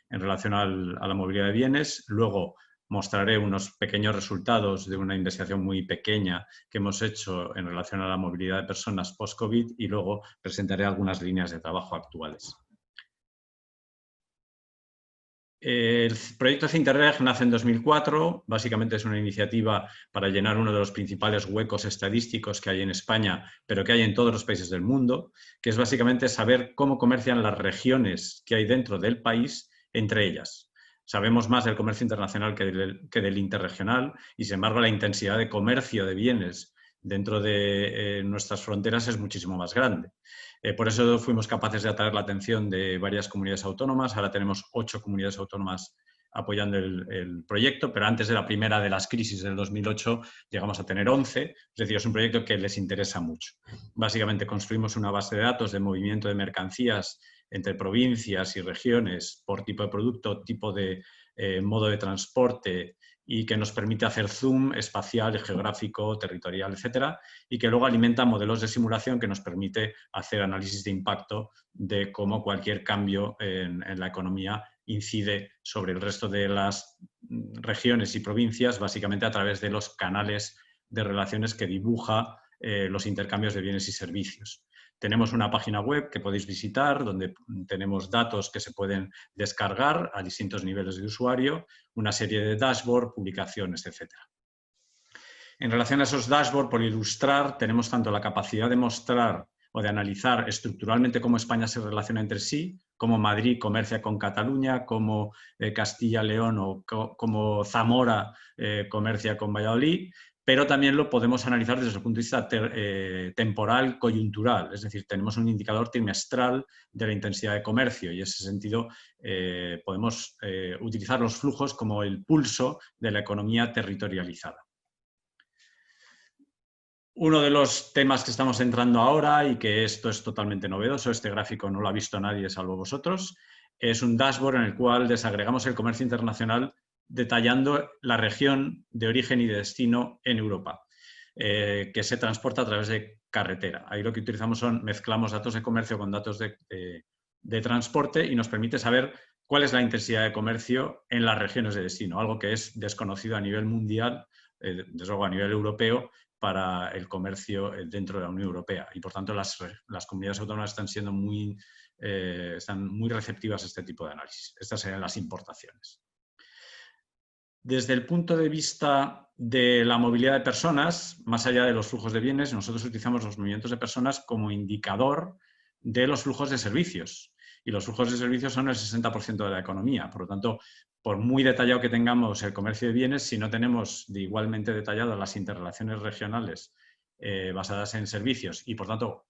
en relación a la movilidad de bienes. Luego mostraré unos pequeños resultados de una investigación muy pequeña que hemos hecho en relación a la movilidad de personas post-COVID y luego presentaré algunas líneas de trabajo actuales. El proyecto Cinterreg nace en 2004, básicamente es una iniciativa para llenar uno de los principales huecos estadísticos que hay en España, pero que hay en todos los países del mundo, que es básicamente saber cómo comercian las regiones que hay dentro del país entre ellas. Sabemos más del comercio internacional que del interregional y, sin embargo, la intensidad de comercio de bienes dentro de nuestras fronteras es muchísimo más grande. Por eso fuimos capaces de atraer la atención de varias comunidades autónomas. Ahora tenemos 8 comunidades autónomas apoyando el proyecto, pero antes de la primera de las crisis del 2008 llegamos a tener 11, es decir, es un proyecto que les interesa mucho. Básicamente construimos una base de datos de movimiento de mercancías entre provincias y regiones por tipo de producto, tipo de modo de transporte, y que nos permite hacer zoom espacial, geográfico, territorial, etcétera, y que luego alimenta modelos de simulación que nos permite hacer análisis de impacto de cómo cualquier cambio en la economía incide sobre el resto de las regiones y provincias, básicamente a través de los canales de relaciones que dibuja los intercambios de bienes y servicios. Tenemos una página web que podéis visitar donde tenemos datos que se pueden descargar a distintos niveles de usuario, una serie de dashboard, publicaciones, etc. En relación a esos dashboards, por ilustrar, tenemos tanto la capacidad de mostrar o de analizar estructuralmente cómo España se relaciona entre sí, cómo Madrid comercia con Cataluña, cómo Castilla-León o cómo Zamora comercia con Valladolid, pero también lo podemos analizar desde el punto de vista temporal, coyuntural, es decir, tenemos un indicador trimestral de la intensidad de comercio y en ese sentido podemos utilizar los flujos como el pulso de la economía territorializada. Uno de los temas que estamos entrando ahora, y que esto es totalmente novedoso, este gráfico no lo ha visto nadie salvo vosotros, es un dashboard en el cual desagregamos el comercio internacional detallando la región de origen y de destino en Europa, que se transporta a través de carretera. Ahí lo que utilizamos mezclamos datos de comercio con datos de transporte y nos permite saber cuál es la intensidad de comercio en las regiones de destino, algo que es desconocido a nivel mundial, desde luego a nivel europeo, para el comercio dentro de la Unión Europea. Y, por tanto, las comunidades autónomas están siendo muy receptivas a este tipo de análisis. Estas serían las importaciones. Desde el punto de vista de la movilidad de personas, más allá de los flujos de bienes, nosotros utilizamos los movimientos de personas como indicador de los flujos de servicios. Y los flujos de servicios son el 60% de la economía. Por lo tanto, por muy detallado que tengamos el comercio de bienes, si no tenemos igualmente detalladas las interrelaciones regionales basadas en servicios y, por tanto,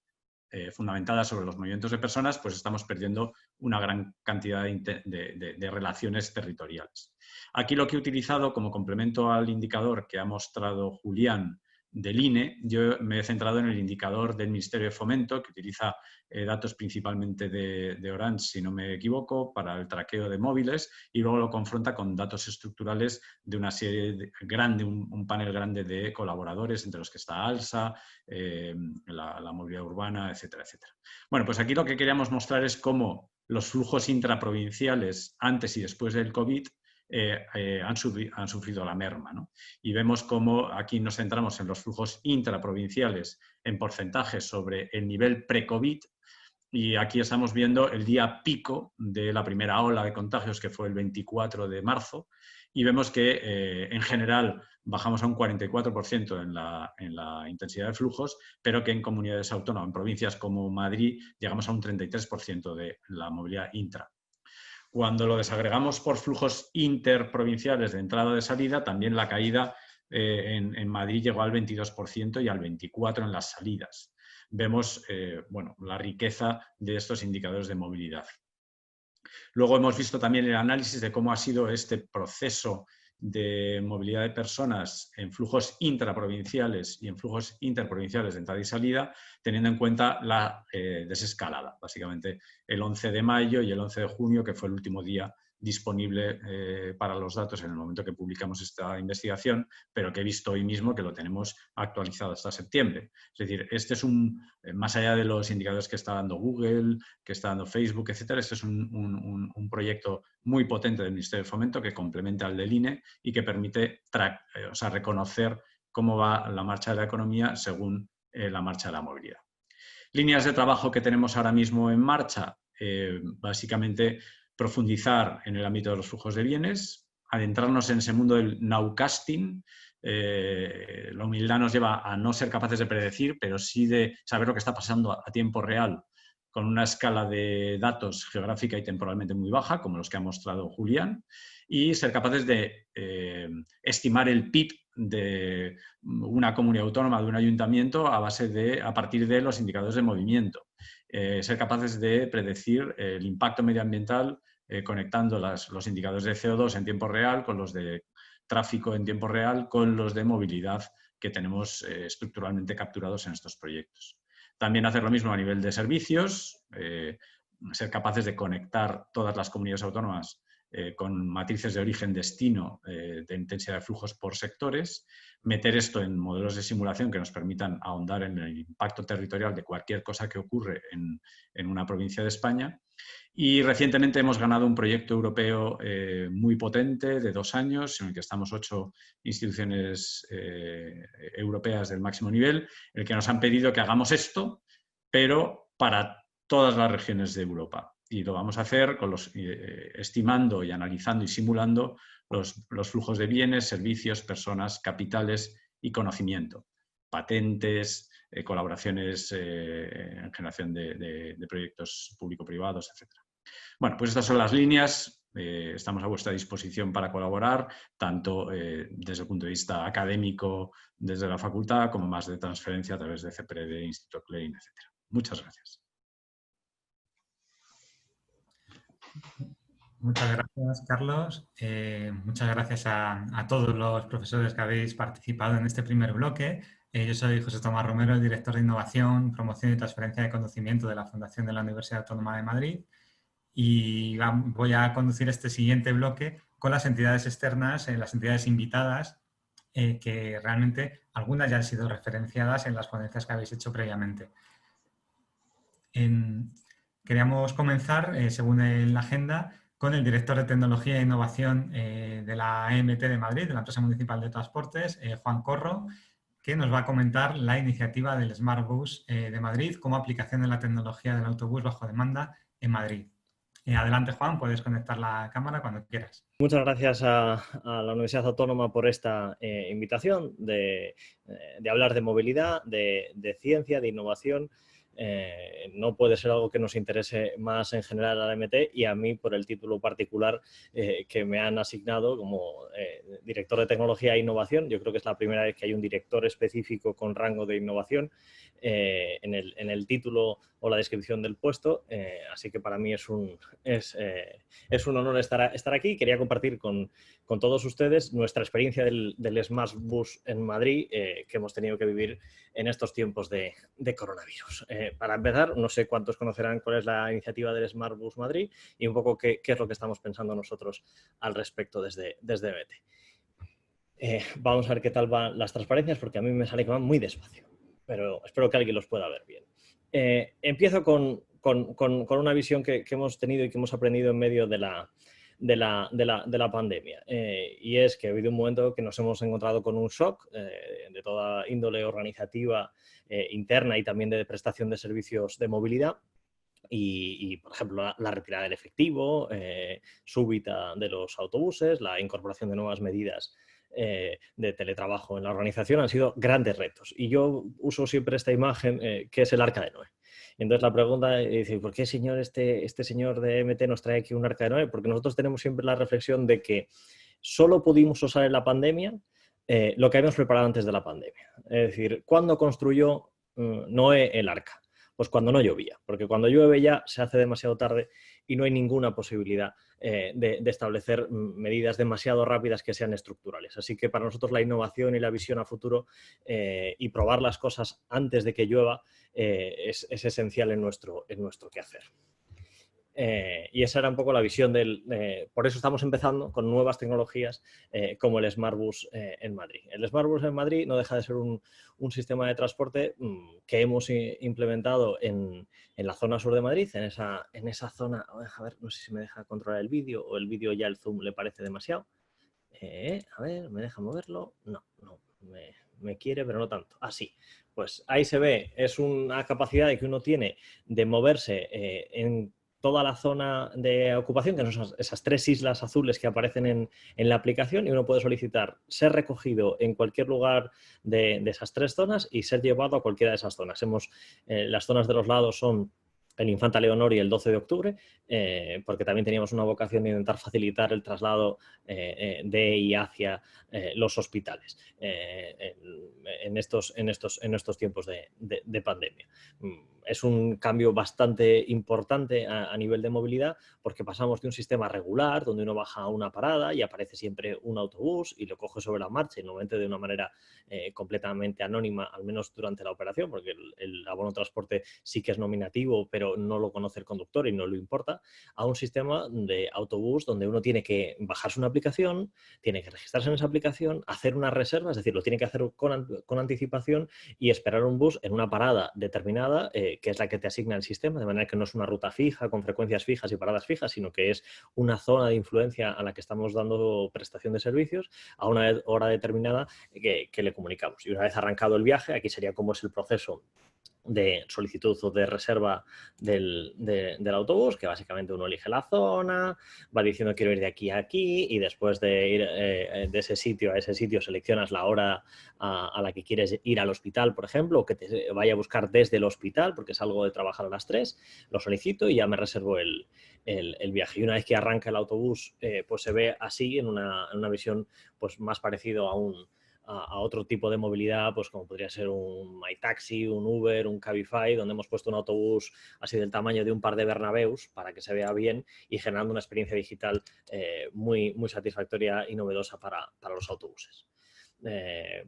fundamentadas sobre los movimientos de personas, pues estamos perdiendo una gran cantidad de relaciones territoriales. Aquí lo que he utilizado como complemento al indicador que ha mostrado Julián del INE, yo me he centrado en el indicador del Ministerio de Fomento, que utiliza datos principalmente de Orange, si no me equivoco, para el traqueo de móviles, y luego lo confronta con datos estructurales de una serie grande, un panel grande de colaboradores, entre los que está ALSA, la movilidad urbana, etcétera, etcétera. Bueno, pues aquí lo que queríamos mostrar es cómo los flujos intraprovinciales antes y después del COVID han sufrido la merma, ¿no? Y vemos cómo aquí nos centramos en los flujos intraprovinciales en porcentajes sobre el nivel pre-COVID, y aquí estamos viendo el día pico de la primera ola de contagios, que fue el 24 de marzo, y vemos que en general bajamos a un 44% en la intensidad de flujos, pero que en comunidades autónomas, en provincias como Madrid, llegamos a un 33% de la movilidad intra. Cuando lo desagregamos por flujos interprovinciales de entrada o de salida, también la caída en Madrid llegó al 22% y al 24% en las salidas. Vemos la riqueza de estos indicadores de movilidad. Luego hemos visto también el análisis de cómo ha sido este proceso de movilidad de personas en flujos intraprovinciales y en flujos interprovinciales de entrada y salida, teniendo en cuenta la desescalada, básicamente el 11 de mayo y el 11 de junio, que fue el último día disponible para los datos en el momento que publicamos esta investigación, pero que he visto hoy mismo que lo tenemos actualizado hasta septiembre. Es decir, este es más allá de los indicadores que está dando Google, que está dando Facebook, etcétera, este es un proyecto muy potente del Ministerio de Fomento que complementa al del INE y que permite reconocer cómo va la marcha de la economía según la marcha de la movilidad. Líneas de trabajo que tenemos ahora mismo en marcha, básicamente profundizar en el ámbito de los flujos de bienes, adentrarnos en ese mundo del nowcasting. La humildad nos lleva a no ser capaces de predecir, pero sí de saber lo que está pasando a tiempo real con una escala de datos geográfica y temporalmente muy baja, como los que ha mostrado Julián, y ser capaces de estimar el PIB de una comunidad autónoma, de un ayuntamiento, a partir de los indicadores de movimiento. Ser capaces de predecir el impacto medioambiental conectando los indicadores de CO2 en tiempo real con los de tráfico en tiempo real, con los de movilidad que tenemos estructuralmente capturados en estos proyectos. También hacer lo mismo a nivel de servicios, ser capaces de conectar todas las comunidades autónomas con matrices de origen-destino de intensidad de flujos por sectores, meter esto en modelos de simulación que nos permitan ahondar en el impacto territorial de cualquier cosa que ocurre en una provincia de España. Y recientemente hemos ganado un proyecto europeo muy potente de 2 años, en el que estamos 8 instituciones europeas del máximo nivel, en el que nos han pedido que hagamos esto, pero para todas las regiones de Europa. Y lo vamos a hacer estimando y analizando y simulando los flujos de bienes, servicios, personas, capitales y conocimiento. Patentes, colaboraciones en generación de proyectos público-privados, etc. Bueno, pues estas son las líneas. Estamos a vuestra disposición para colaborar, tanto desde el punto de vista académico, desde la facultad, como más de transferencia a través de CEPREDE, Instituto Klein, etc. Muchas gracias. Muchas gracias, Carlos. Muchas gracias a todos los profesores que habéis participado en este primer bloque. Yo soy José Tomás Romero, el director de Innovación, Promoción y Transferencia de Conocimiento de la Fundación de la Universidad Autónoma de Madrid. Y voy a conducir este siguiente bloque con las entidades externas, las entidades invitadas, que realmente algunas ya han sido referenciadas en las ponencias que habéis hecho previamente. Queríamos comenzar, según la agenda, con el director de Tecnología e Innovación de la EMT de Madrid, de la Empresa Municipal de Transportes, Juan Corro, que nos va a comentar la iniciativa del Smart Bus de Madrid como aplicación de la tecnología del autobús bajo demanda en Madrid. Adelante, Juan, puedes conectar la cámara cuando quieras. Muchas gracias a la Universidad Autónoma por esta invitación de hablar de movilidad, de ciencia, de innovación. No puede ser algo que nos interese más en general a la MT y a mí por el título particular que me han asignado como director de Tecnología e Innovación. Yo creo que es la primera vez que hay un director específico con rango de innovación en el título o la descripción del puesto, así que para mí es un honor estar aquí. Quería compartir con todos ustedes nuestra experiencia del Smart Bus en Madrid que hemos tenido que vivir en estos tiempos de coronavirus. Para empezar, no sé cuántos conocerán cuál es la iniciativa del Smart Bus Madrid y un poco qué es lo que estamos pensando nosotros al respecto desde MT. Vamos a ver qué tal van las transparencias porque a mí me sale que van muy despacio, pero espero que alguien los pueda ver bien. Empiezo con una visión que hemos tenido y que hemos aprendido en medio de la pandemia, y es que ha habido un momento que nos hemos encontrado con un shock de toda índole organizativa interna y también de prestación de servicios de movilidad y por ejemplo, la retirada del efectivo súbita de los autobuses, la incorporación de nuevas medidas de teletrabajo en la organización han sido grandes retos. Y yo uso siempre esta imagen que es el Arca de Noé. Entonces la pregunta es, ¿por qué señor este señor de MT nos trae aquí un Arca de Noé? Porque nosotros tenemos siempre la reflexión de que solo pudimos usar en la pandemia lo que habíamos preparado antes de la pandemia. Es decir, ¿cuándo construyó Noé el Arca? Pues cuando no llovía, porque cuando llueve ya se hace demasiado tarde y no hay ninguna posibilidad de establecer medidas demasiado rápidas que sean estructurales. Así que para nosotros la innovación y la visión a futuro y probar las cosas antes de que llueva es esencial en nuestro quehacer. Y esa era un poco la visión por eso estamos empezando con nuevas tecnologías como el Smartbus en Madrid. El Smartbus en Madrid no deja de ser un sistema de transporte que hemos implementado en la zona sur de Madrid, en esa zona. A ver, no sé si me deja controlar el vídeo o el vídeo ya el zoom le parece demasiado. A ver, ¿me deja moverlo? No, me quiere, pero no tanto. Así. Pues ahí se ve, es una capacidad que uno tiene de moverse en toda la zona de ocupación, que son esas 3 islas azules que aparecen en la aplicación, y uno puede solicitar ser recogido en cualquier lugar de esas 3 zonas y ser llevado a cualquiera de esas zonas. Las zonas de los lados son el Infanta Leonor y el 12 de octubre, porque también teníamos una vocación de intentar facilitar el traslado de y hacia los hospitales en estos tiempos de pandemia. Es un cambio bastante importante a nivel de movilidad, porque pasamos de un sistema regular, donde uno baja a una parada y aparece siempre un autobús y lo coge sobre la marcha, y normalmente de una manera completamente anónima, al menos durante la operación, porque el abono de transporte sí que es nominativo, pero no lo conoce el conductor y no le importa, a un sistema de autobús donde uno tiene que bajarse una aplicación, tiene que registrarse en esa aplicación, hacer una reserva, es decir, lo tiene que hacer con anticipación y esperar un bus en una parada determinada, que es la que te asigna el sistema, de manera que no es una ruta fija, con frecuencias fijas y paradas fijas, sino que es una zona de influencia a la que estamos dando prestación de servicios a una hora determinada que le comunicamos. Y una vez arrancado el viaje, aquí sería cómo es el proceso de solicitud o de reserva del autobús, que básicamente uno elige la zona, va diciendo quiero ir de aquí a aquí, y después de ir de ese sitio a ese sitio seleccionas la hora a la que quieres ir al hospital, por ejemplo, o que te vaya a buscar desde el hospital, porque es algo de trabajar a las 3, lo solicito y ya me reservo el viaje. Y una vez que arranca el autobús, pues se ve así en una visión pues más parecido a otro tipo de movilidad, pues como podría ser un MyTaxi, un Uber, un Cabify, donde hemos puesto un autobús así del tamaño de un par de Bernabéus para que se vea bien y generando una experiencia digital muy, muy satisfactoria y novedosa para los autobuses.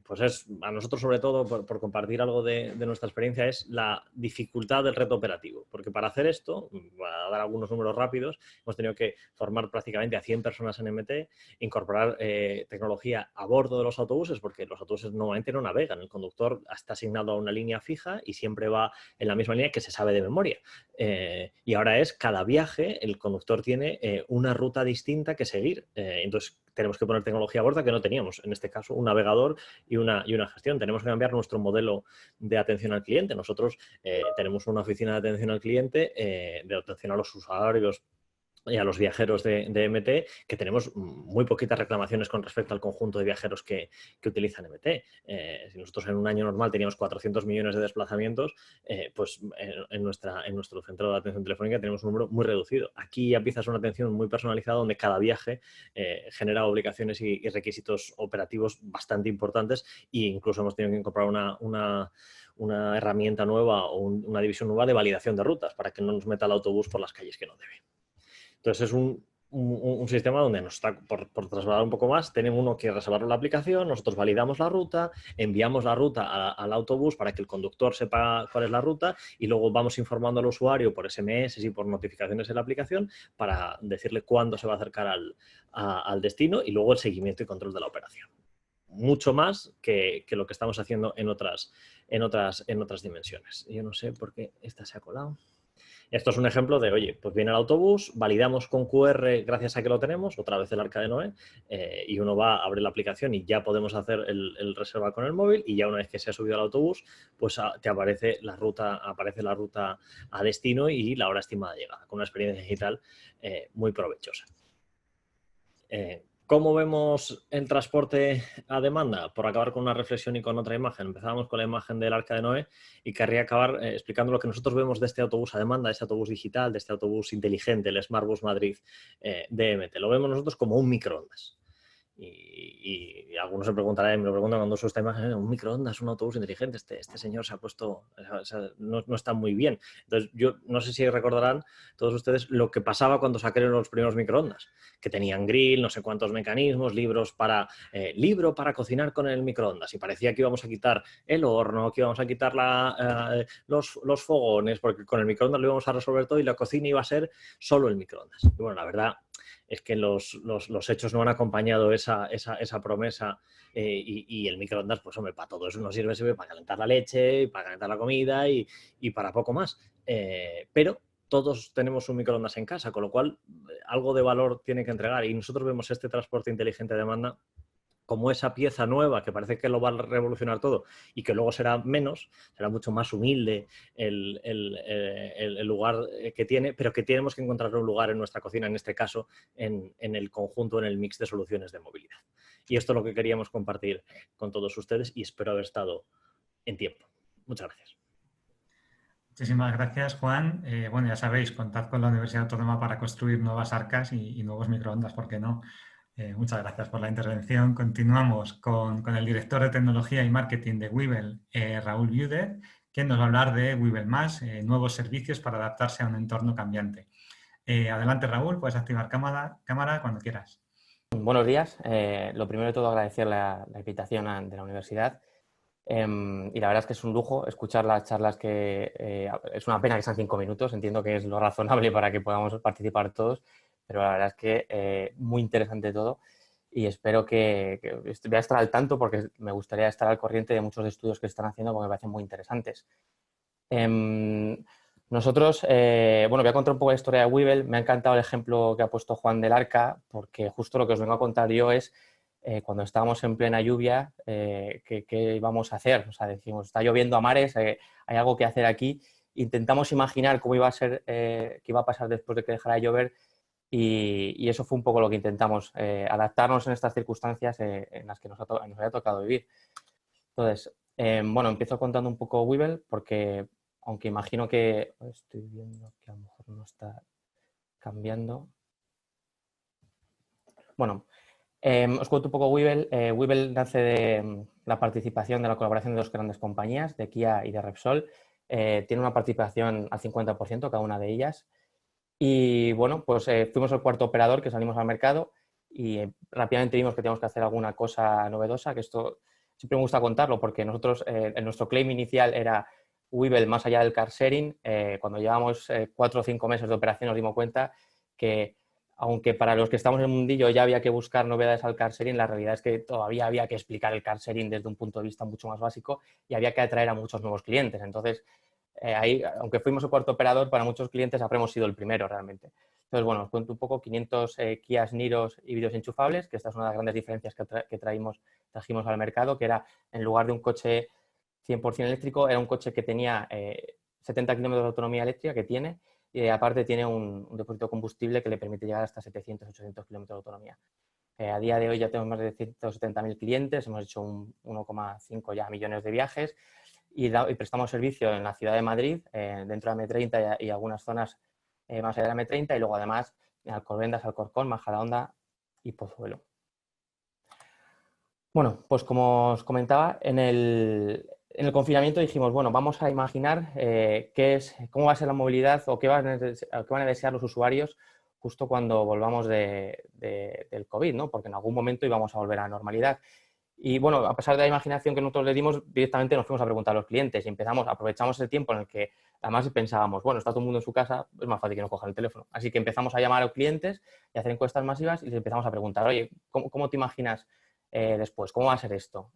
Pues a nosotros, sobre todo, por compartir algo de nuestra experiencia, es la dificultad del reto operativo, porque para hacer esto, para dar algunos números rápidos, hemos tenido que formar prácticamente a 100 personas en MT, incorporar tecnología a bordo de los autobuses, porque los autobuses normalmente no navegan, el conductor está asignado a una línea fija y siempre va en la misma línea que se sabe de memoria, y ahora cada viaje el conductor tiene una ruta distinta que seguir, entonces tenemos que poner tecnología a bordo que no teníamos, en este caso un navegador y una gestión. Tenemos que cambiar nuestro modelo de atención al cliente. Nosotros tenemos una oficina de atención al cliente, de atención a los usuarios y a los viajeros de MT, que tenemos muy poquitas reclamaciones con respecto al conjunto de viajeros que utilizan MT. Si nosotros en un año normal teníamos 400 millones de desplazamientos, pues en nuestro centro de atención telefónica tenemos un número muy reducido. Aquí ya empieza a ser una atención muy personalizada, donde cada viaje genera obligaciones y requisitos operativos bastante importantes, e incluso hemos tenido que incorporar una herramienta nueva o una división nueva de validación de rutas para que no nos meta el autobús por las calles que no debe. Entonces es un sistema donde nos está, por trasladar un poco más, tenemos uno que reservar la aplicación, nosotros validamos la ruta, enviamos la ruta al autobús para que el conductor sepa cuál es la ruta, y luego vamos informando al usuario por SMS y por notificaciones en la aplicación para decirle cuándo se va a acercar al destino, y luego el seguimiento y control de la operación. Mucho más que lo que estamos haciendo en otras dimensiones. Yo no sé por qué esta se ha colado. Esto es un ejemplo de, oye, pues viene el autobús, validamos con QR gracias a que lo tenemos, otra vez el Arca de Noé, y uno va a abrir la aplicación y ya podemos hacer el reserva con el móvil, y ya una vez que se ha subido al autobús, pues te aparece la ruta a destino y la hora estimada de llegada, con una experiencia digital muy provechosa. ¿Cómo vemos el transporte a demanda? Por acabar con una reflexión y con otra imagen. Empezábamos con la imagen del Arca de Noé y querría acabar explicando lo que nosotros vemos de este autobús a demanda, de este autobús digital, de este autobús inteligente, el Smartbus Madrid de MT. Lo vemos nosotros como un microondas. Y algunos se preguntarán, me lo preguntan cuando uso esta imagen, un microondas, un autobús inteligente, este señor se ha puesto, no está muy bien. Entonces, yo no sé si recordarán todos ustedes lo que pasaba cuando sacaron los primeros microondas, que tenían grill, no sé cuántos mecanismos, libro para cocinar con el microondas, y parecía que íbamos a quitar el horno, que íbamos a quitar los fogones, porque con el microondas lo íbamos a resolver todo y la cocina iba a ser solo el microondas. Y bueno, la verdad es que los hechos no han acompañado esa promesa, y el microondas, pues hombre, para todo eso no sirve para calentar la leche, para calentar la comida y para poco más. Pero todos tenemos un microondas en casa, con lo cual algo de valor tiene que entregar, y nosotros vemos este transporte inteligente de demanda como esa pieza nueva que parece que lo va a revolucionar todo y que luego será mucho más humilde el lugar que tiene, pero que tenemos que encontrar un lugar en nuestra cocina, en este caso, en el conjunto, en el mix de soluciones de movilidad. Y esto es lo que queríamos compartir con todos ustedes y espero haber estado en tiempo. Muchas gracias. Muchísimas gracias, Juan. Bueno, ya sabéis, contad con la Universidad Autónoma para construir nuevas arcas y nuevos microondas, ¿por qué no? Muchas gracias por la intervención. Continuamos con el director de Tecnología y Marketing de Webull, Raúl Viudet, quien nos va a hablar de Webull+, nuevos servicios para adaptarse a un entorno cambiante. Adelante, Raúl, puedes activar cámara cuando quieras. Buenos días. Lo primero de todo, agradecer la invitación de la universidad. Y la verdad es que es un lujo escuchar las charlas, que es una pena que sean 5 minutos, entiendo que es lo razonable para que podamos participar todos, pero la verdad es que muy interesante todo y espero que voy a estar al tanto porque me gustaría estar al corriente de muchos estudios que se están haciendo porque me parecen muy interesantes. Nosotros, bueno, voy a contar un poco la historia de Webull. Me ha encantado el ejemplo que ha puesto Juan del Arca, porque justo lo que os vengo a contar yo es cuando estábamos en plena lluvia, ¿qué íbamos a hacer? O sea, decimos, está lloviendo a mares, hay algo que hacer aquí. Intentamos imaginar cómo iba a ser, qué iba a pasar después de que dejara de llover y eso fue un poco lo que intentamos, adaptarnos en estas circunstancias en las que nos había tocado vivir. Entonces, bueno, empiezo contando un poco Webull porque, aunque imagino que estoy viendo que a lo mejor no está cambiando. Bueno, os cuento un poco Webull. Webull nace de la participación, de la colaboración de dos grandes compañías, de Kia y de Repsol. Tiene una participación al 50% cada una de ellas. Y bueno, pues fuimos el cuarto operador que salimos al mercado y rápidamente vimos que teníamos que hacer alguna cosa novedosa, que esto siempre me gusta contarlo porque nosotros, nuestro claim inicial era Webull más allá del car sharing. Cuando llevamos 4 o 5 meses de operación nos dimos cuenta que, aunque para los que estamos en el mundillo ya había que buscar novedades al car sharing, la realidad es que todavía había que explicar el car sharing desde un punto de vista mucho más básico y había que atraer a muchos nuevos clientes. Entonces, ahí, aunque fuimos el cuarto operador, para muchos clientes habremos sido el primero realmente. Entonces, bueno, os cuento un poco. 500 Kias Niros híbridos enchufables, que esta es una de las grandes diferencias que trajimos al mercado, que era, en lugar de un coche 100% eléctrico, era un coche que tenía 70 kilómetros de autonomía eléctrica, que tiene, y aparte tiene un depósito de combustible que le permite llegar hasta 700-800 kilómetros de autonomía. A día de hoy ya tenemos más de 170.000 clientes, hemos hecho 1,5 ya millones de viajes y prestamos servicio en la ciudad de Madrid, dentro de la M30 y algunas zonas más allá de la M30, y luego además en Alcobendas, Alcorcón, Majadahonda y Pozuelo. Bueno, pues como os comentaba, en el confinamiento dijimos, bueno, vamos a imaginar cómo va a ser la movilidad o qué van a desear los usuarios justo cuando volvamos del COVID, ¿no? Porque en algún momento íbamos a volver a la normalidad. Y bueno, a pesar de la imaginación que nosotros le dimos, directamente nos fuimos a preguntar a los clientes y aprovechamos el tiempo en el que además pensábamos, bueno, está todo el mundo en su casa, es más fácil que no cojan el teléfono. Así que empezamos a llamar a los clientes y a hacer encuestas masivas y les empezamos a preguntar, oye, ¿cómo te imaginas después? ¿Cómo va a ser esto?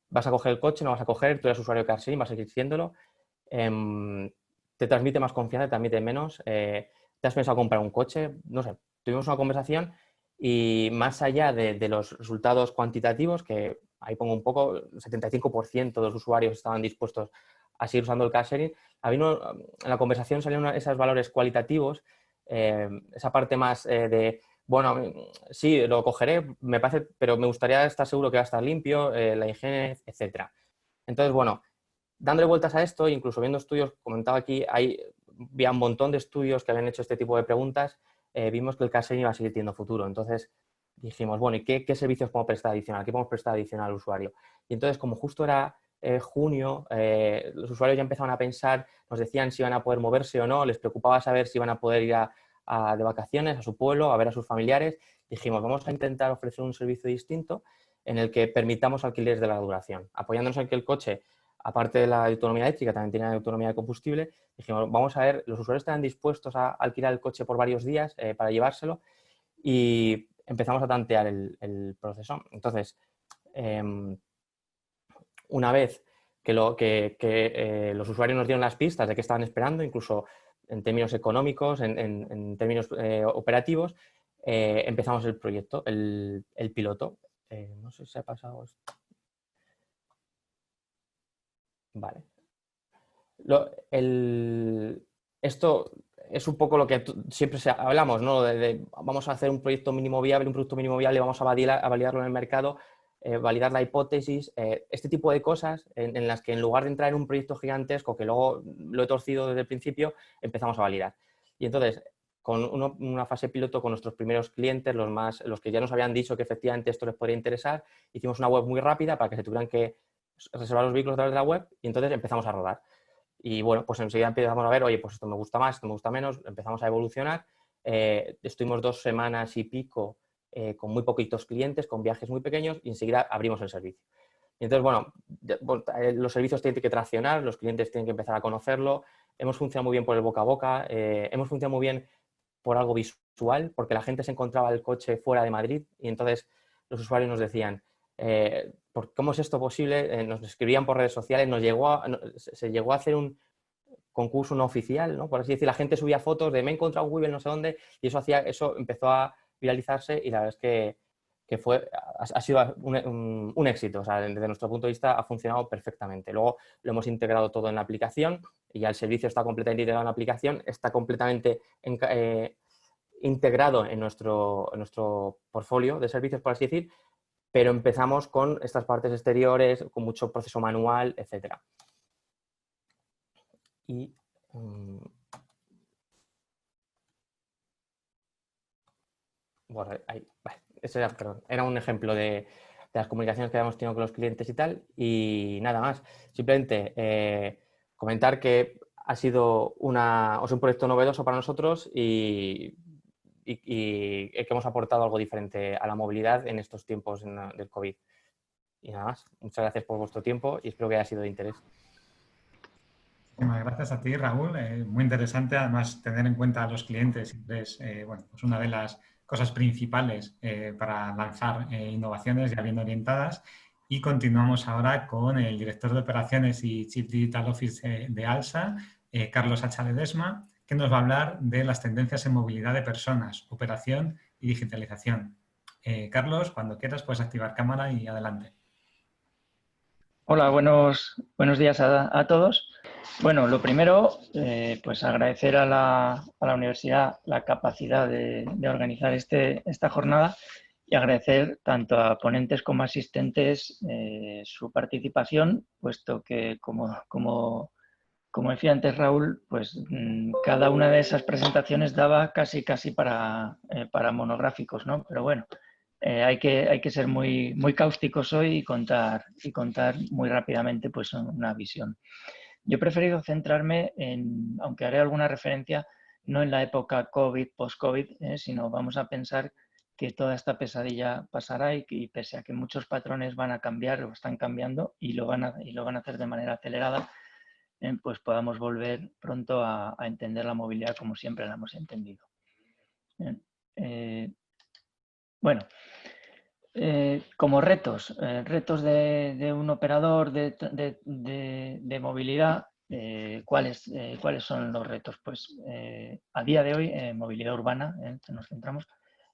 ¿Vas a coger el coche? ¿No vas a coger? ¿Tú eres usuario de CarSharing? ¿Vas a seguir siéndolo? ¿Te transmite más confianza? ¿Te transmite menos? ¿Te has pensado comprar un coche? No sé, tuvimos una conversación. Y más allá de los resultados cuantitativos, que ahí pongo un poco, el 75% de los usuarios estaban dispuestos a seguir usando el car sharing, en la conversación salieron esos valores cualitativos, esa parte más de, bueno, sí, lo cogeré, me parece, pero me gustaría estar seguro que va a estar limpio, la higiene, etcétera. Entonces, bueno, dándole vueltas a esto, incluso viendo estudios, comentaba aquí, había un montón de estudios que habían hecho este tipo de preguntas. Vimos que el car sharing iba a seguir teniendo futuro. Entonces, dijimos, bueno, ¿y qué servicios podemos prestar adicional? ¿Qué podemos prestar adicional al usuario? Y entonces, como justo era junio, los usuarios ya empezaban a pensar, nos decían si iban a poder moverse o no, les preocupaba saber si iban a poder ir de vacaciones a su pueblo, a ver a sus familiares. Dijimos, vamos a intentar ofrecer un servicio distinto en el que permitamos alquileres de larga duración, apoyándonos en que el coche, aparte de la autonomía eléctrica, también tiene autonomía de combustible. Dijimos, vamos a ver, los usuarios están dispuestos a alquilar el coche por varios días para llevárselo, y empezamos a tantear el proceso. Entonces, una vez que los usuarios nos dieron las pistas de qué estaban esperando, incluso en términos económicos, en términos operativos, empezamos el proyecto, el piloto. No sé si se ha pasado esto. Vale. Esto es un poco lo que siempre hablamos, ¿no? Vamos a hacer un proyecto mínimo viable, vamos a validarlo en el mercado, validar la hipótesis, este tipo de cosas en las que, en lugar de entrar en un proyecto gigantesco que luego lo he torcido desde el principio, empezamos a validar. Y entonces, con una fase piloto con nuestros primeros clientes, los que ya nos habían dicho que efectivamente esto les podría interesar, hicimos una web muy rápida para que se tuvieran que reservar los vehículos a través de la web, y entonces empezamos a rodar. Y bueno, pues enseguida empezamos a ver, oye, pues esto me gusta más, esto me gusta menos, empezamos a evolucionar. Estuvimos 2 semanas y pico con muy poquitos clientes, con viajes muy pequeños, y enseguida abrimos el servicio. Y entonces, bueno, los servicios tienen que traccionar, los clientes tienen que empezar a conocerlo. Hemos funcionado muy bien por el boca a boca, hemos funcionado muy bien por algo visual, porque la gente se encontraba el coche fuera de Madrid, y entonces los usuarios nos decían, ¿cómo es esto posible? Nos escribían por redes sociales, se llegó a hacer un concurso no oficial, ¿no? Por así decir, la gente subía fotos de me he encontrado un Weevil no sé dónde, y eso empezó a viralizarse, y la verdad es que ha sido un éxito. O sea, desde nuestro punto de vista ha funcionado perfectamente. Luego lo hemos integrado todo en la aplicación, y ya el servicio está completamente integrado en la aplicación, está completamente integrado en nuestro portfolio de servicios, por así decir, pero empezamos con estas partes exteriores, con mucho proceso manual, etc. Y bueno, ese era un ejemplo de las comunicaciones que habíamos tenido con los clientes y tal, y nada más. Simplemente comentar que ha sido un proyecto novedoso para nosotros, y que hemos aportado algo diferente a la movilidad en estos tiempos del COVID. Y nada más. Muchas gracias por vuestro tiempo y espero que haya sido de interés. Muchísimas gracias a ti, Raúl. Muy interesante, además, tener en cuenta a los clientes es pues una de las cosas principales para lanzar innovaciones ya bien orientadas. Y continuamos ahora con el director de operaciones y Chief Digital Office de ALSA, Carlos H. Ledesma, que nos va a hablar de las tendencias en movilidad de personas, operación y digitalización. Carlos, cuando quieras puedes activar cámara y adelante. Hola, buenos días a todos. Bueno, lo primero, pues agradecer a la universidad la capacidad de organizar esta jornada, y agradecer tanto a ponentes como asistentes su participación, puesto que, como decía antes Raúl, pues cada una de esas presentaciones daba casi para monográficos, ¿no? Pero bueno, hay que ser muy cáusticos hoy y contar muy rápidamente pues una visión. Yo he preferido centrarme aunque haré alguna referencia, no en la época COVID, post-COVID, sino vamos a pensar que toda esta pesadilla pasará, y pese a que muchos patrones van a cambiar o están cambiando y lo van a hacer de manera acelerada, pues podamos volver pronto a entender la movilidad como siempre la hemos entendido. Bueno, como retos de un operador de movilidad, ¿cuáles son los retos? Pues a día de hoy, en movilidad urbana, nos centramos,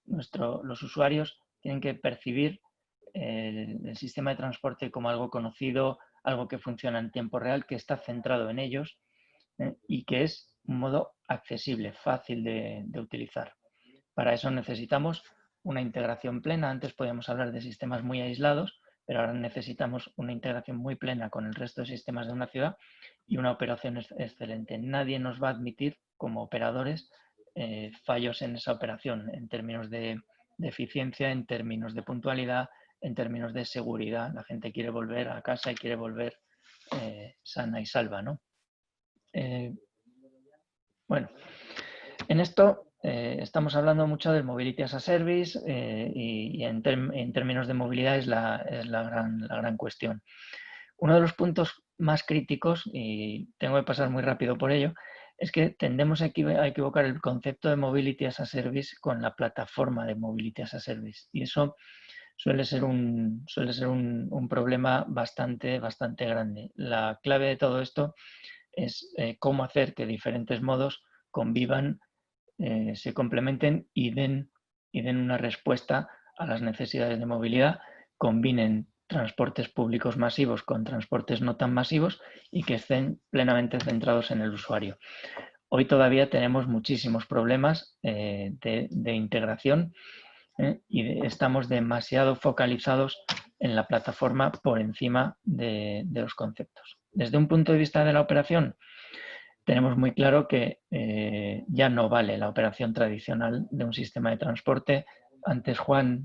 los usuarios tienen que percibir el sistema de transporte como algo conocido, algo que funciona en tiempo real, que está centrado en ellos, y que es un modo accesible, fácil de utilizar. Para eso necesitamos una integración plena. Antes podíamos hablar de sistemas muy aislados, pero ahora necesitamos una integración muy plena con el resto de sistemas de una ciudad y una operación excelente. Nadie nos va a admitir como operadores fallos en esa operación en términos de de eficiencia, en términos de puntualidad, en términos de seguridad. La gente quiere volver a casa y quiere volver sana y salva, ¿no? Bueno, en esto estamos hablando mucho del Mobility as a Service y en términos de movilidad es la gran cuestión. Uno de los puntos más críticos, y tengo que pasar muy rápido por ello, es que tendemos a equivocar el concepto de Mobility as a Service con la plataforma de Mobility as a Service. Y eso suele ser un problema bastante grande. La clave de todo esto es cómo hacer que diferentes modos convivan, se complementen y den una respuesta a las necesidades de movilidad, combinen transportes públicos masivos con transportes no tan masivos y que estén plenamente centrados en el usuario. Hoy todavía tenemos muchísimos problemas de integración y estamos demasiado focalizados en la plataforma por encima de los conceptos. Desde un punto de vista de la operación, tenemos muy claro que ya no vale la operación tradicional de un sistema de transporte. Antes Juan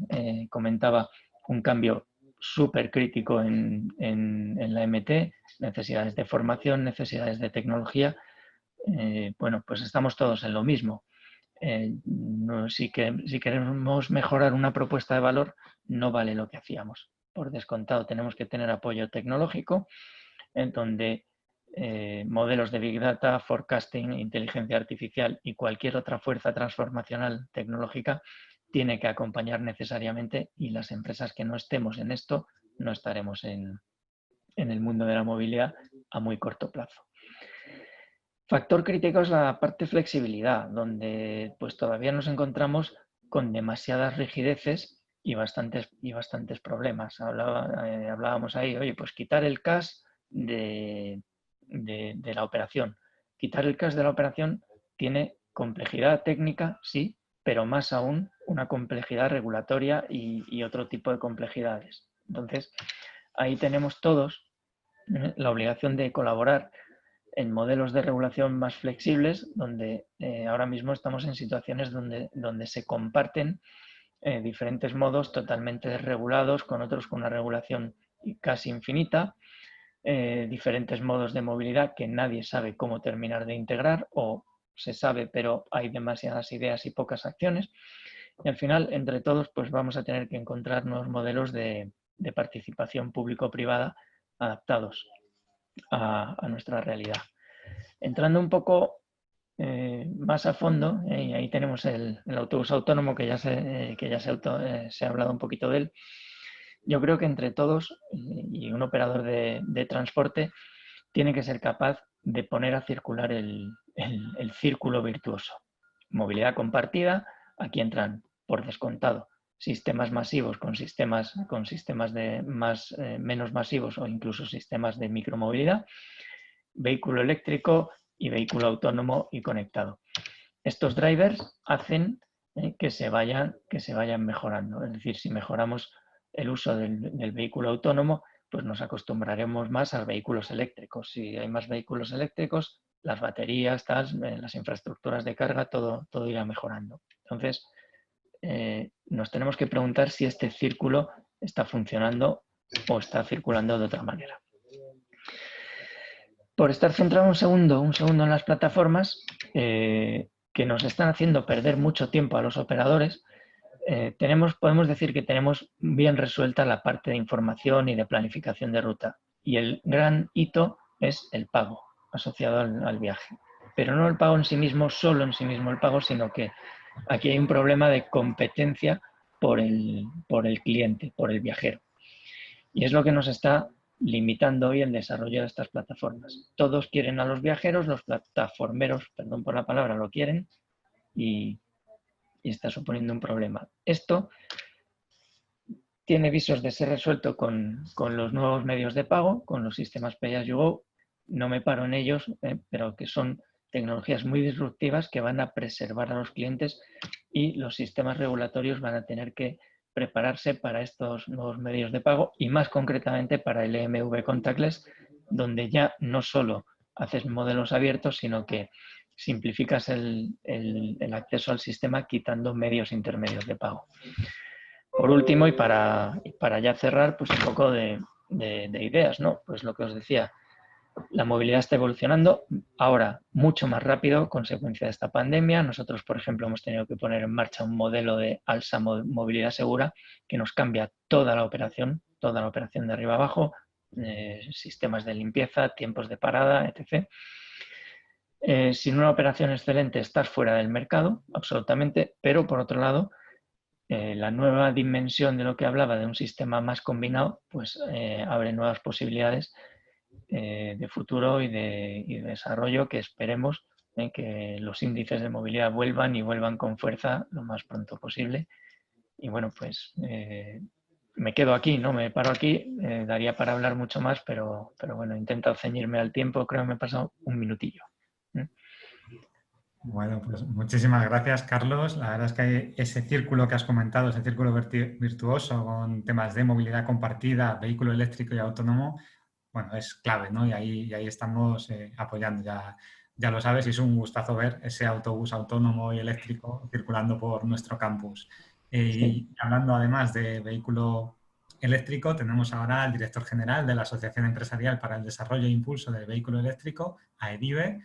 comentaba un cambio súper crítico en la MT, necesidades de formación, necesidades de tecnología. Bueno, pues estamos todos en lo mismo. Si queremos mejorar una propuesta de valor, no vale lo que hacíamos. Por descontado, tenemos que tener apoyo tecnológico, en donde modelos de Big Data, forecasting, inteligencia artificial y cualquier otra fuerza transformacional tecnológica tiene que acompañar necesariamente, y las empresas que no estemos en esto no estaremos en el mundo de la movilidad a muy corto plazo. Factor crítico es la parte flexibilidad, donde pues todavía nos encontramos con demasiadas rigideces y bastantes problemas. Hablábamos ahí, oye, pues quitar el CAS de la operación. Quitar el CAS de la operación tiene complejidad técnica, sí, pero más aún una complejidad regulatoria y otro tipo de complejidades. Entonces, ahí tenemos todos la obligación de colaborar en modelos de regulación más flexibles, donde ahora mismo estamos en situaciones donde se comparten diferentes modos totalmente desregulados, con otros con una regulación casi infinita, diferentes modos de movilidad que nadie sabe cómo terminar de integrar, o se sabe pero hay demasiadas ideas y pocas acciones, y al final entre todos pues vamos a tener que encontrar nuevos modelos de participación público-privada adaptados a nuestra realidad. Entrando un poco más a fondo, y ahí tenemos el autobús autónomo que ya se ha hablado un poquito de él. Yo creo que entre todos y un operador de transporte tiene que ser capaz de poner a circular el círculo virtuoso. Movilidad compartida, aquí entran por descontado sistemas masivos con sistemas de menos masivos o incluso sistemas de micromovilidad, vehículo eléctrico y vehículo autónomo y conectado. Estos drivers hacen que se vayan mejorando. Es decir, si mejoramos el uso del vehículo autónomo, pues nos acostumbraremos más a vehículos eléctricos. Si hay más vehículos eléctricos, las baterías, las infraestructuras de carga, todo irá mejorando. Entonces, nos tenemos que preguntar si este círculo está funcionando o está circulando de otra manera. Por estar centrado un segundo en las plataformas, que nos están haciendo perder mucho tiempo a los operadores, podemos decir que tenemos bien resuelta la parte de información y de planificación de ruta. Y el gran hito es el pago asociado al viaje. Pero no el pago en sí mismo, solo en sí mismo el pago, sino que aquí hay un problema de competencia por el cliente, por el viajero. Y es lo que nos está limitando hoy el desarrollo de estas plataformas. Todos quieren a los viajeros, los plataformeros, perdón por la palabra, lo quieren y está suponiendo un problema. Esto tiene visos de ser resuelto con los nuevos medios de pago, con los sistemas Pay as you go. No me paro en ellos, pero que son tecnologías muy disruptivas que van a preservar a los clientes, y los sistemas regulatorios van a tener que prepararse para estos nuevos medios de pago y más concretamente para el EMV contactless, donde ya no solo haces modelos abiertos, sino que simplificas el acceso al sistema quitando medios intermedios de pago. Por último, y para ya cerrar, pues un poco de ideas, ¿no? Pues lo que os decía, la movilidad está evolucionando ahora mucho más rápido, consecuencia de esta pandemia. Nosotros, por ejemplo, hemos tenido que poner en marcha un modelo de alza movilidad segura que nos cambia toda la operación de arriba abajo, sistemas de limpieza, tiempos de parada, etc. Sin una operación excelente estás fuera del mercado, absolutamente, pero por otro lado, la nueva dimensión de lo que hablaba de un sistema más combinado, pues abre nuevas posibilidades de futuro y de desarrollo que esperemos que los índices de movilidad vuelvan con fuerza lo más pronto posible. Y bueno, pues me quedo aquí, no me paro aquí, daría para hablar mucho más, pero bueno, intento ceñirme al tiempo, creo que me he pasado un minutillo. Bueno, pues muchísimas gracias, Carlos. La verdad es que ese círculo que has comentado, ese círculo virtuoso con temas de movilidad compartida, vehículo eléctrico y autónomo, bueno, es clave, ¿no? Y ahí estamos apoyando, ya lo sabes, y es un gustazo ver ese autobús autónomo y eléctrico circulando por nuestro campus. Y hablando además de vehículo eléctrico, tenemos ahora al director general de la Asociación Empresarial para el Desarrollo e Impulso del Vehículo Eléctrico, AEDIVE,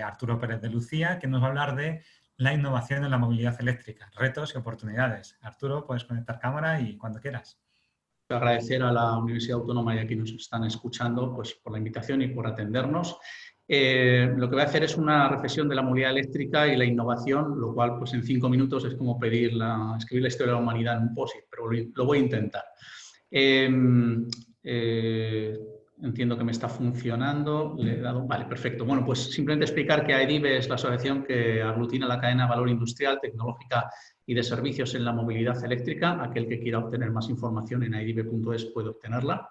Arturo Pérez de Lucía, que nos va a hablar de la innovación en la movilidad eléctrica, retos y oportunidades. Arturo, puedes conectar cámara y cuando quieras. Agradecer a la Universidad Autónoma y a quienes nos están escuchando pues, por la invitación y por atendernos. Lo que voy a hacer es una reflexión de la movilidad eléctrica y la innovación, lo cual pues, en 5 minutos es como escribir la historia de la humanidad en un POSIT, pero lo voy a intentar. Entiendo que me está funcionando. Le he dado. Vale, perfecto. Bueno, pues simplemente explicar que AEDIVE es la asociación que aglutina la cadena de valor industrial, tecnológica y de servicios en la movilidad eléctrica. Aquel que quiera obtener más información en aedive.es puede obtenerla.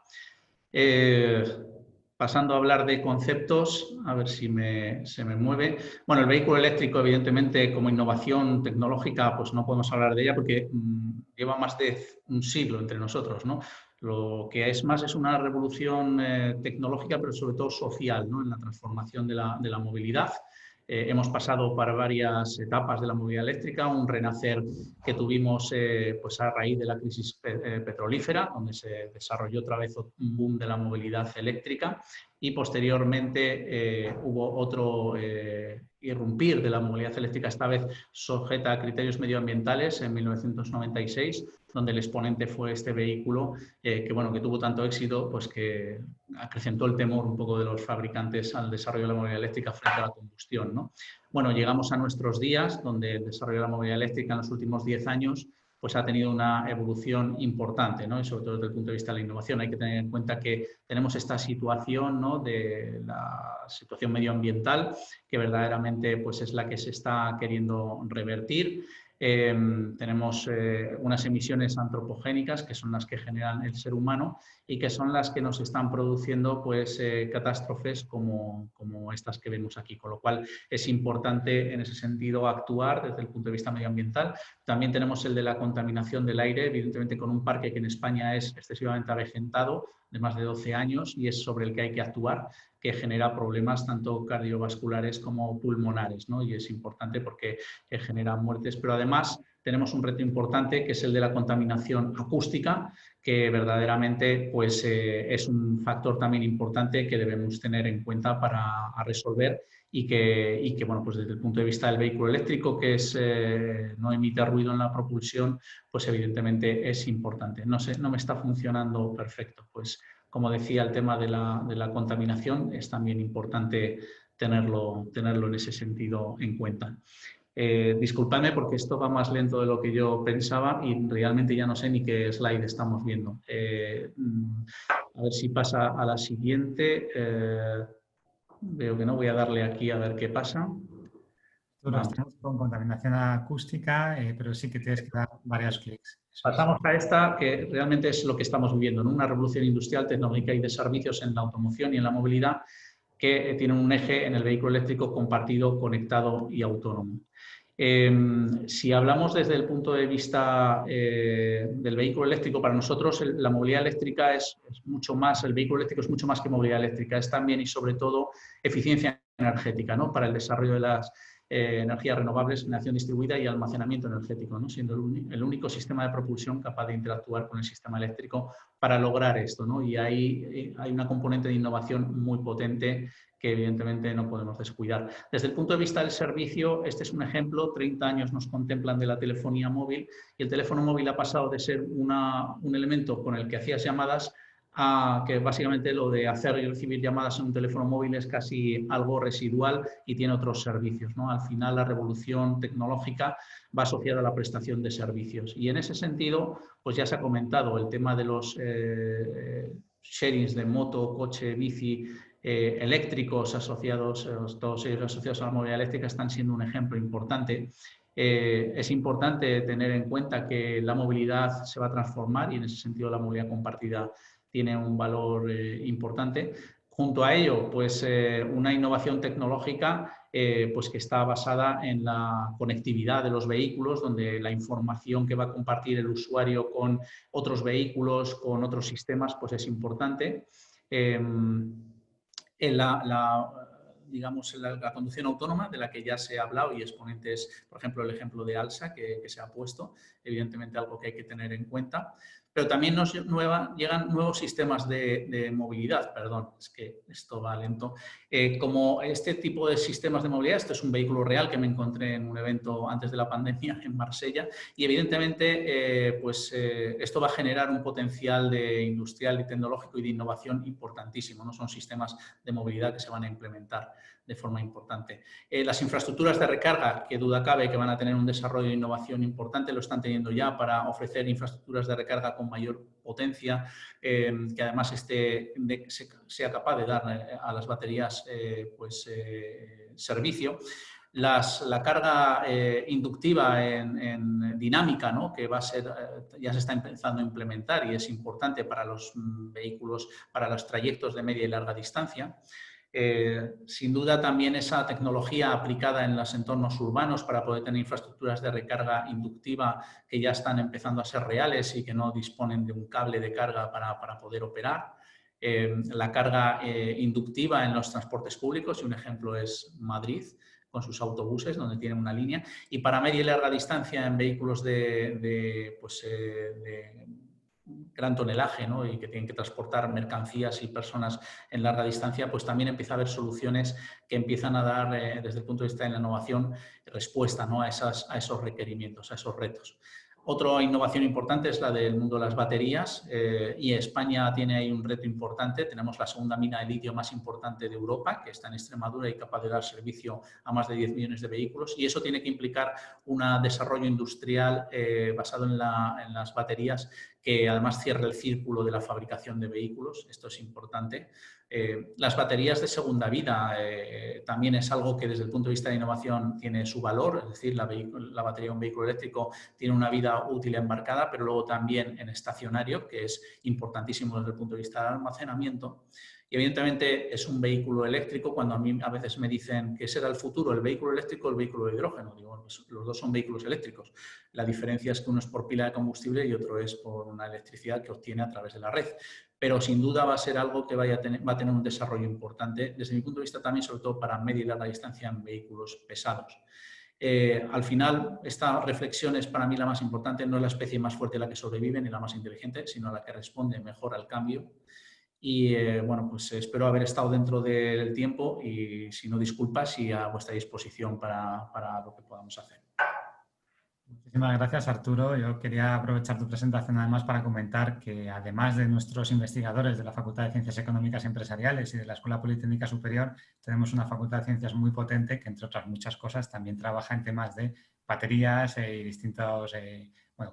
Pasando a hablar de conceptos, a ver si se me mueve. Bueno, el vehículo eléctrico, evidentemente, como innovación tecnológica, pues no podemos hablar de ella porque lleva más de un siglo entre nosotros, ¿no? Lo que es más es una revolución tecnológica, pero sobre todo social, ¿no? En la transformación de la movilidad. Hemos pasado por varias etapas de la movilidad eléctrica, un renacer que tuvimos pues a raíz de la crisis petrolífera, donde se desarrolló otra vez un boom de la movilidad eléctrica, y posteriormente hubo otro irrumpir de la movilidad eléctrica, esta vez sujeta a criterios medioambientales en 1996, donde el exponente fue este vehículo que tuvo tanto éxito pues que acrecentó el temor un poco de los fabricantes al desarrollo de la movilidad eléctrica frente a la combustión, ¿no? Bueno, llegamos a nuestros días, donde el desarrollo de la movilidad eléctrica en los últimos 10 años pues ha tenido una evolución importante, ¿no? Y sobre todo desde el punto de vista de la innovación. Hay que tener en cuenta que tenemos esta situación, ¿no? De la situación medioambiental, que verdaderamente pues, es la que se está queriendo revertir. Tenemos unas emisiones antropogénicas que son las que generan el ser humano y que son las que nos están produciendo pues, catástrofes como estas que vemos aquí, con lo cual es importante en ese sentido actuar desde el punto de vista medioambiental. También tenemos el de la contaminación del aire, evidentemente con un parque que en España es excesivamente avejentado, de más de 12 años, y es sobre el que hay que actuar, que genera problemas tanto cardiovasculares como pulmonares, ¿no? Y es importante porque genera muertes, pero además tenemos un reto importante que es el de la contaminación acústica, que verdaderamente pues, es un factor también importante que debemos tener en cuenta para resolver y que bueno, pues desde el punto de vista del vehículo eléctrico, que es, no emite ruido en la propulsión, pues evidentemente es importante. No me está funcionando perfecto, pues como decía, el tema de la contaminación es también importante tenerlo en ese sentido en cuenta. Disculpadme porque esto va más lento de lo que yo pensaba y realmente ya no sé ni qué slide estamos viendo. A ver si pasa a la siguiente. Veo que no, voy a darle aquí a ver qué pasa. Estamos con contaminación acústica, pero sí que tienes que dar varios clics. Pasamos a esta, que realmente es lo que estamos viviendo, ¿no? Una revolución industrial, tecnológica y de servicios en la automoción y en la movilidad que tiene un eje en el vehículo eléctrico compartido, conectado y autónomo. Si hablamos desde el punto de vista del vehículo eléctrico, para nosotros la movilidad eléctrica es mucho más, el vehículo eléctrico es mucho más que movilidad eléctrica, es también y sobre todo eficiencia energética, ¿no? Para el desarrollo de las energías renovables, generación distribuida y almacenamiento energético, ¿no? Siendo el único sistema de propulsión capaz de interactuar con el sistema eléctrico para lograr esto, ¿no? Y ahí hay una componente de innovación muy potente que evidentemente no podemos descuidar. Desde el punto de vista del servicio, este es un ejemplo, 30 años nos contemplan de la telefonía móvil y el teléfono móvil ha pasado de ser un elemento con el que hacías llamadas a que básicamente lo de hacer y recibir llamadas en un teléfono móvil es casi algo residual y tiene otros servicios, ¿no? Al final la revolución tecnológica va asociada a la prestación de servicios y en ese sentido pues ya se ha comentado el tema de los sharings de moto, coche, bici eléctricos asociados, todos ellos asociados a la movilidad eléctrica están siendo un ejemplo importante. Es importante tener en cuenta que la movilidad se va a transformar y en ese sentido la movilidad compartida tiene un valor importante. Junto a ello, pues una innovación tecnológica pues que está basada en la conectividad de los vehículos, donde la información que va a compartir el usuario con otros vehículos, con otros sistemas, pues es importante. Digamos, la conducción autónoma, de la que ya se ha hablado y exponentes, por ejemplo, el ejemplo de ALSA que se ha puesto, evidentemente algo que hay que tener en cuenta. Pero también nos llegan nuevos sistemas de movilidad, perdón, es que esto va lento. Como este tipo de sistemas de movilidad, esto es un vehículo real que me encontré en un evento antes de la pandemia en Marsella y evidentemente esto va a generar un potencial de industrial y tecnológico y de innovación importantísimo, ¿no? Son sistemas de movilidad que se van a implementar de forma importante. Las infraestructuras de recarga, que duda cabe que van a tener un desarrollo de innovación importante, lo están teniendo ya para ofrecer infraestructuras de recarga con mayor potencia, que además sea capaz de dar a las baterías servicio. La carga inductiva en dinámica, ¿no? Que va a ser, ya se está empezando a implementar y es importante para los vehículos, para los trayectos de media y larga distancia. Sin duda también esa tecnología aplicada en los entornos urbanos para poder tener infraestructuras de recarga inductiva que ya están empezando a ser reales y que no disponen de un cable de carga para poder operar. La carga inductiva en los transportes públicos, y un ejemplo es Madrid, con sus autobuses, donde tienen una línea. Y para media y larga distancia en vehículos de gran tonelaje, ¿no? Y que tienen que transportar mercancías y personas en larga distancia, pues también empieza a haber soluciones que empiezan a dar, desde el punto de vista de la innovación, respuesta, ¿no? a esos requerimientos, a esos retos. Otra innovación importante es la del mundo de las baterías y España tiene ahí un reto importante. Tenemos la segunda mina de litio más importante de Europa, que está en Extremadura y capaz de dar servicio a más de 10 millones de vehículos, y eso tiene que implicar un desarrollo industrial basado en las baterías que además cierre el círculo de la fabricación de vehículos. Esto es importante. Las baterías de segunda vida también es algo que desde el punto de vista de innovación tiene su valor, es decir, la batería de un vehículo eléctrico tiene una vida útil embarcada, pero luego también en estacionario, que es importantísimo desde el punto de vista del almacenamiento. Y evidentemente es un vehículo eléctrico. Cuando a mí a veces me dicen ¿qué será el futuro, el vehículo eléctrico o el vehículo de hidrógeno? Digo, pues los dos son vehículos eléctricos. La diferencia es que uno es por pila de combustible y otro es por una electricidad que obtiene a través de la red. Pero sin duda va a ser algo que va a tener un desarrollo importante, desde mi punto de vista también, sobre todo para media y larga distancia en vehículos pesados. Al final, esta reflexión es para mí la más importante. No es la especie más fuerte la que sobrevive ni la más inteligente, sino la que responde mejor al cambio. Y bueno, pues espero haber estado dentro del tiempo y si no, disculpas, y a vuestra disposición para lo que podamos hacer. Muchísimas gracias, Arturo. Yo quería aprovechar tu presentación además para comentar que además de nuestros investigadores de la Facultad de Ciencias Económicas y Empresariales y de la Escuela Politécnica Superior, tenemos una Facultad de Ciencias muy potente que, entre otras muchas cosas, también trabaja en temas de baterías y distintos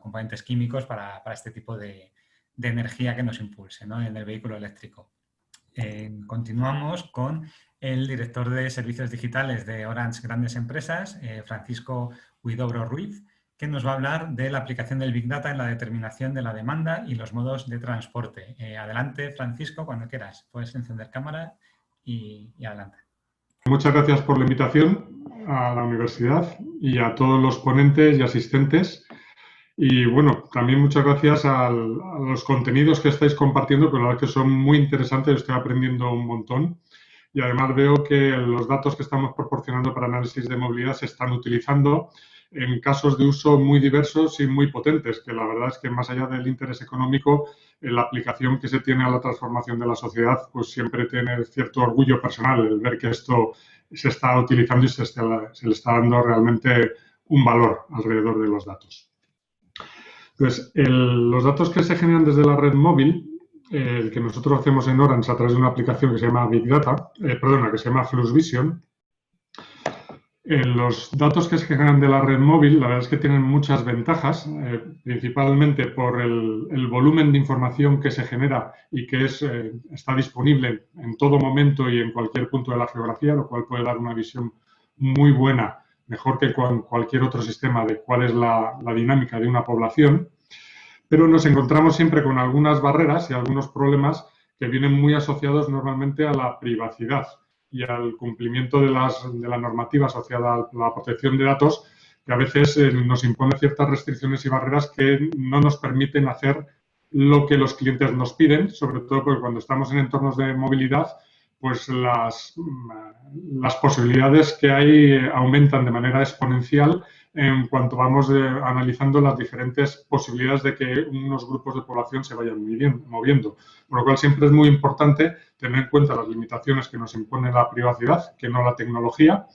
componentes químicos para este tipo de energía que nos impulse, ¿no? En el vehículo eléctrico. Continuamos con el director de Servicios Digitales de Orange Grandes Empresas, Francisco Huidobro Ruiz, que nos va a hablar de la aplicación del Big Data en la determinación de la demanda y los modos de transporte. Adelante, Francisco, cuando quieras. Puedes encender cámara y adelante. Muchas gracias por la invitación a la universidad y a todos los ponentes y asistentes. Y bueno, también muchas gracias a los contenidos que estáis compartiendo, que la verdad que son muy interesantes, estoy aprendiendo un montón. y además veo que los datos que estamos proporcionando para análisis de movilidad se están utilizando en casos de uso muy diversos y muy potentes, que la verdad es que más allá del interés económico, la aplicación que se tiene a la transformación de la sociedad, pues siempre tiene cierto orgullo personal el ver que esto se está utilizando y se le está dando realmente un valor alrededor de los datos. Entonces, los datos que se generan desde la red móvil, el que nosotros hacemos en Orange a través de una aplicación que se llama Big Data, que se llama Flux Vision, los datos que se generan de la red móvil, la verdad es que tienen muchas ventajas, principalmente por el volumen de información que se genera y que está disponible en todo momento y en cualquier punto de la geografía, lo cual puede dar una visión muy buena, mejor que con cualquier otro sistema, de cuál es la dinámica de una población. Pero nos encontramos siempre con algunas barreras y algunos problemas que vienen muy asociados normalmente a la privacidad y al cumplimiento de la normativa asociada a la protección de datos, que a veces nos impone ciertas restricciones y barreras que no nos permiten hacer lo que los clientes nos piden, sobre todo porque cuando estamos en entornos de movilidad, pues las posibilidades que hay aumentan de manera exponencial en cuanto vamos analizando las diferentes posibilidades de que unos grupos de población se vayan moviendo. Por lo cual siempre es muy importante tener en cuenta las limitaciones que nos impone la privacidad, que no la tecnología,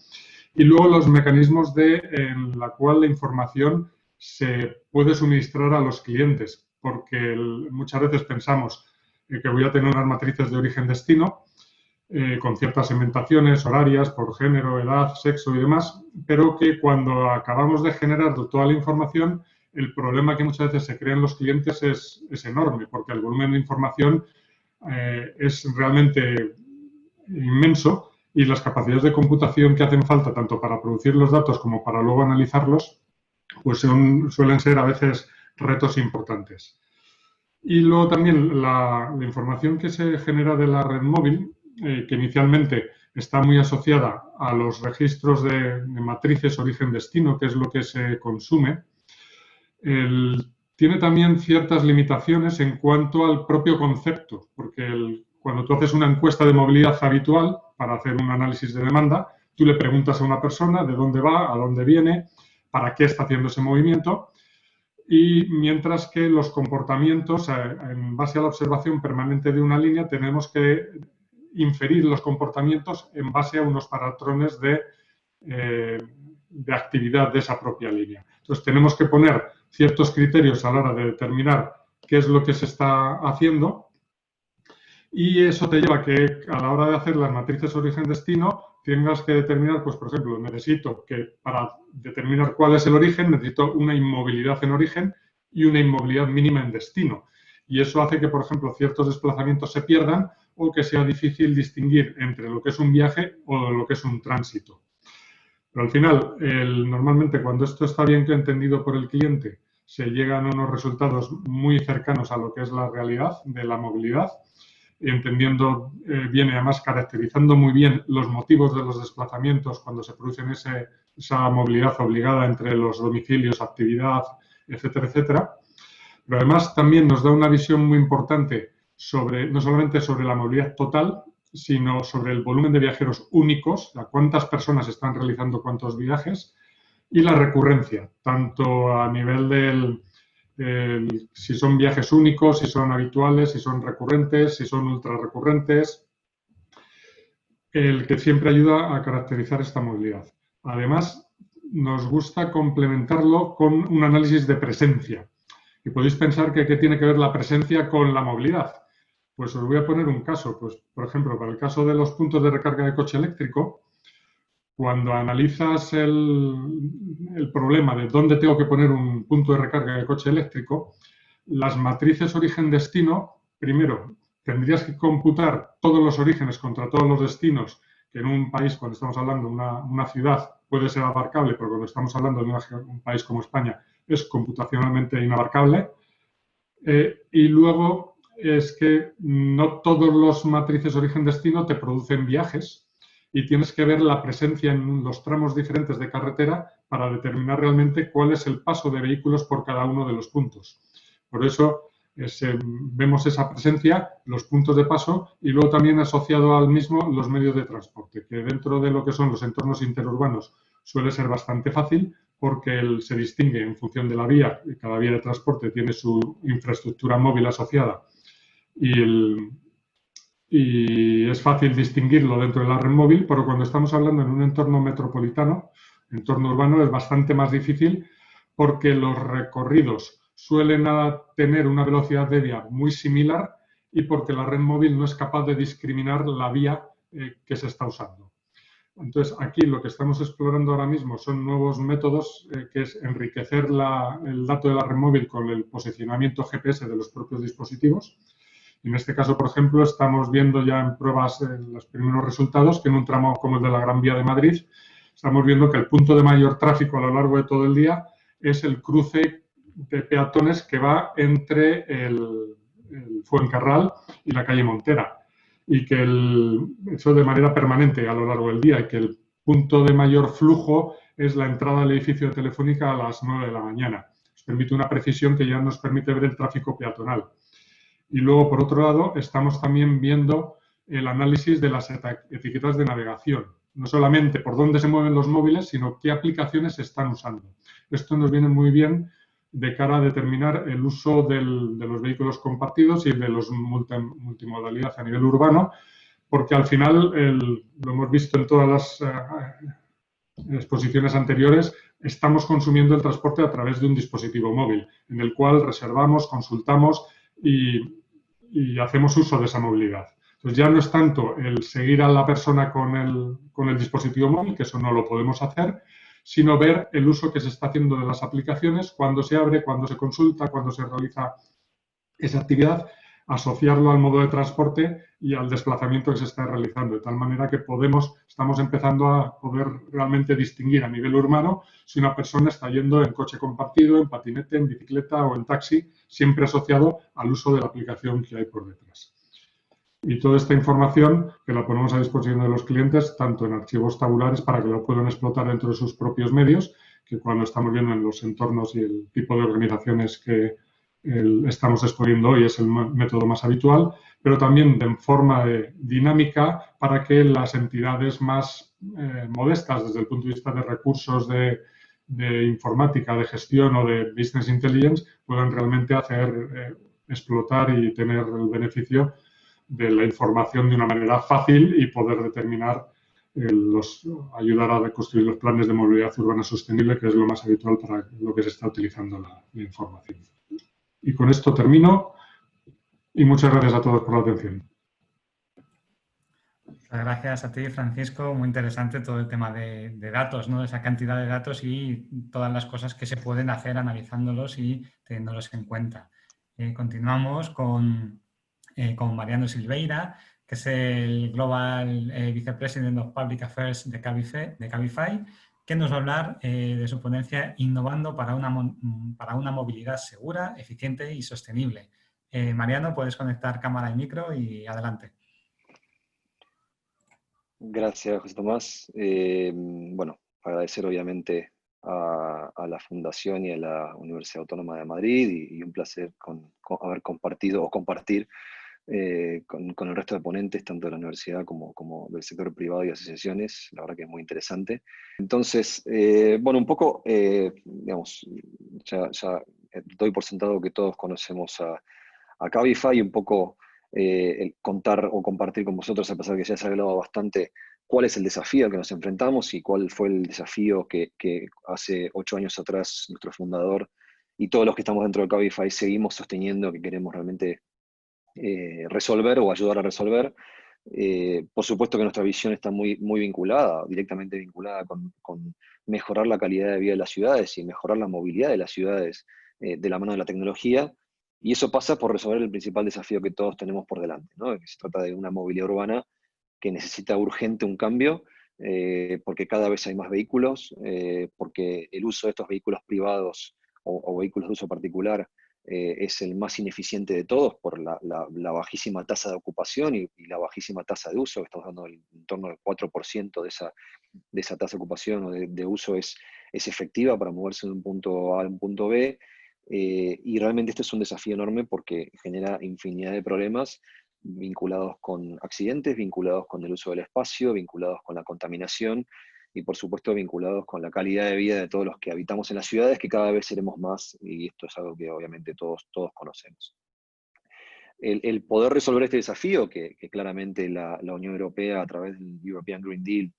y luego los mecanismos en la cual la información se puede suministrar a los clientes, porque muchas veces pensamos que voy a tener unas matrices de origen-destino, con ciertas segmentaciones horarias por género, edad, sexo y demás, pero que cuando acabamos de generar toda la información, el problema que muchas veces se crea en los clientes es enorme, porque el volumen de información es realmente inmenso y las capacidades de computación que hacen falta tanto para producir los datos como para luego analizarlos, pues suelen ser a veces retos importantes. Y luego también la información que se genera de la red móvil, que inicialmente está muy asociada a los registros de matrices origen-destino, que es lo que se consume, tiene también ciertas limitaciones en cuanto al propio concepto, porque cuando tú haces una encuesta de movilidad habitual para hacer un análisis de demanda, tú le preguntas a una persona de dónde va, a dónde viene, para qué está haciendo ese movimiento, y mientras que los comportamientos, en base a la observación permanente de una línea, tenemos que inferir los comportamientos en base a unos patrones de actividad de esa propia línea. Entonces, tenemos que poner ciertos criterios a la hora de determinar qué es lo que se está haciendo, y eso te lleva a que a la hora de hacer las matrices origen-destino tengas que determinar, pues por ejemplo, necesito que para determinar cuál es el origen, necesito una inmovilidad en origen y una inmovilidad mínima en destino. Y eso hace que, por ejemplo, ciertos desplazamientos se pierdan o que sea difícil distinguir entre lo que es un viaje o lo que es un tránsito. Pero al final, normalmente cuando esto está bien entendido por el cliente, se llegan a unos resultados muy cercanos a lo que es la realidad de la movilidad, entendiendo bien y además caracterizando muy bien los motivos de los desplazamientos cuando se producen esa movilidad obligada entre los domicilios, actividad, etcétera, etcétera. Pero además también nos da una visión muy importante no solamente sobre la movilidad total, sino sobre el volumen de viajeros únicos, cuántas personas están realizando cuántos viajes, y la recurrencia, tanto a nivel si son viajes únicos, si son habituales, si son recurrentes, si son ultra recurrentes, el que siempre ayuda a caracterizar esta movilidad. Además, nos gusta complementarlo con un análisis de presencia. Y podéis pensar que ¿qué tiene que ver la presencia con la movilidad? Pues os voy a poner un caso. Pues, por ejemplo, para el caso de los puntos de recarga de coche eléctrico, cuando analizas el problema de dónde tengo que poner un punto de recarga de coche eléctrico, las matrices origen-destino, primero, tendrías que computar todos los orígenes contra todos los destinos, que en un país, cuando estamos hablando de una ciudad, puede ser abarcable, pero cuando estamos hablando de un país como España, es computacionalmente inabarcable. Y luego es que no todos los matrices origen-destino te producen viajes, y tienes que ver la presencia en los tramos diferentes de carretera para determinar realmente cuál es el paso de vehículos por cada uno de los puntos. Por eso, vemos esa presencia, los puntos de paso y luego también asociado al mismo los medios de transporte, que dentro de lo que son los entornos interurbanos suele ser bastante fácil porque se distingue en función de la vía, y cada vía de transporte tiene su infraestructura móvil asociada y es fácil distinguirlo dentro de la red móvil, pero cuando estamos hablando en un entorno metropolitano, entorno urbano, es bastante más difícil porque los recorridos suelen tener una velocidad de vía muy similar y porque la red móvil no es capaz de discriminar la vía que se está usando. Entonces, aquí lo que estamos explorando ahora mismo son nuevos métodos, que es enriquecer el dato de la red móvil con el posicionamiento GPS de los propios dispositivos. En este caso, por ejemplo, estamos viendo ya en pruebas los primeros resultados que en un tramo como el de la Gran Vía de Madrid, estamos viendo que el punto de mayor tráfico a lo largo de todo el día es el cruce de peatones que va entre el Fuencarral y la calle Montera. Y que eso de manera permanente a lo largo del día, y que el punto de mayor flujo es la entrada al edificio de Telefónica a las 9 de la mañana. Nos permite una precisión que ya nos permite ver el tráfico peatonal. Y luego, por otro lado, estamos también viendo el análisis de las etiquetas de navegación. No solamente por dónde se mueven los móviles, sino qué aplicaciones se están usando. Esto nos viene muy bien de cara a determinar el uso de los vehículos compartidos y de los multimodalidad a nivel urbano, porque al final, lo hemos visto en todas las exposiciones anteriores, estamos consumiendo el transporte a través de un dispositivo móvil, en el cual reservamos, consultamos y hacemos uso de esa movilidad. Entonces ya no es tanto el seguir a la persona con el dispositivo móvil, que eso no lo podemos hacer, sino ver el uso que se está haciendo de las aplicaciones, cuándo se abre, cuándo se consulta, cuándo se realiza esa actividad, asociarlo al modo de transporte y al desplazamiento que se está realizando, de tal manera que estamos empezando a poder realmente distinguir a nivel urbano si una persona está yendo en coche compartido, en patinete, en bicicleta o en taxi, siempre asociado al uso de la aplicación que hay por detrás. Y toda esta información que la ponemos a disposición de los clientes, tanto en archivos tabulares para que lo puedan explotar dentro de sus propios medios, que cuando estamos viendo en los entornos y el tipo de organizaciones que estamos exponiendo hoy es el método más habitual, pero también de forma dinámica para que las entidades más modestas desde el punto de vista de recursos de informática, de gestión o de business intelligence puedan realmente explotar y tener el beneficio de la información de una manera fácil y poder determinar, ayudar a construir los planes de movilidad urbana sostenible, que es lo más habitual para lo que se está utilizando la información. Y con esto termino y muchas gracias a todos por la atención. Gracias a ti, Francisco. Muy interesante todo el tema de datos, ¿no? Esa cantidad de datos y todas las cosas que se pueden hacer analizándolos y teniéndolos en cuenta. Continuamos con Mariano Silveira, que es el Global Vicepresident of Public Affairs de Cabify, que nos va a hablar de su ponencia Innovando para una movilidad segura, eficiente y sostenible. Mariano, puedes conectar cámara y micro y adelante. Gracias, José Tomás. Bueno, agradecer obviamente a la Fundación y a la Universidad Autónoma de Madrid y un placer haber compartido o compartir con el resto de ponentes, tanto de la universidad como del sector privado y asociaciones. La verdad que es muy interesante. Entonces, bueno, un poco, digamos, ya doy por sentado que todos conocemos a Cabify y un poco el contar o compartir con vosotros, a pesar de que ya se ha hablado bastante, cuál es el desafío al que nos enfrentamos y cuál fue el desafío que hace 8 años atrás nuestro fundador y todos los que estamos dentro de Cabify seguimos sosteniendo que queremos realmente resolver o ayudar a resolver. Por supuesto que nuestra visión está muy vinculada, directamente vinculada con mejorar la calidad de vida de las ciudades y mejorar la movilidad de las ciudades de la mano de la tecnología, y eso pasa por resolver el principal desafío que todos tenemos por delante, ¿no? Que se trata de una movilidad urbana que necesita urgente un cambio, porque cada vez hay más vehículos, porque el uso de estos vehículos privados o vehículos de uso particular es el más ineficiente de todos por la bajísima tasa de ocupación y la bajísima tasa de uso. Estamos hablando en torno del 4% de esa tasa de ocupación o de uso es efectiva para moverse de un punto A a un punto B. Y realmente este es un desafío enorme porque genera infinidad de problemas vinculados con accidentes, vinculados con el uso del espacio, vinculados con la contaminación y por supuesto vinculados con la calidad de vida de todos los que habitamos en las ciudades, que cada vez seremos más, y esto es algo que obviamente todos conocemos. El poder resolver este desafío, que claramente la Unión Europea a través del European Green Deal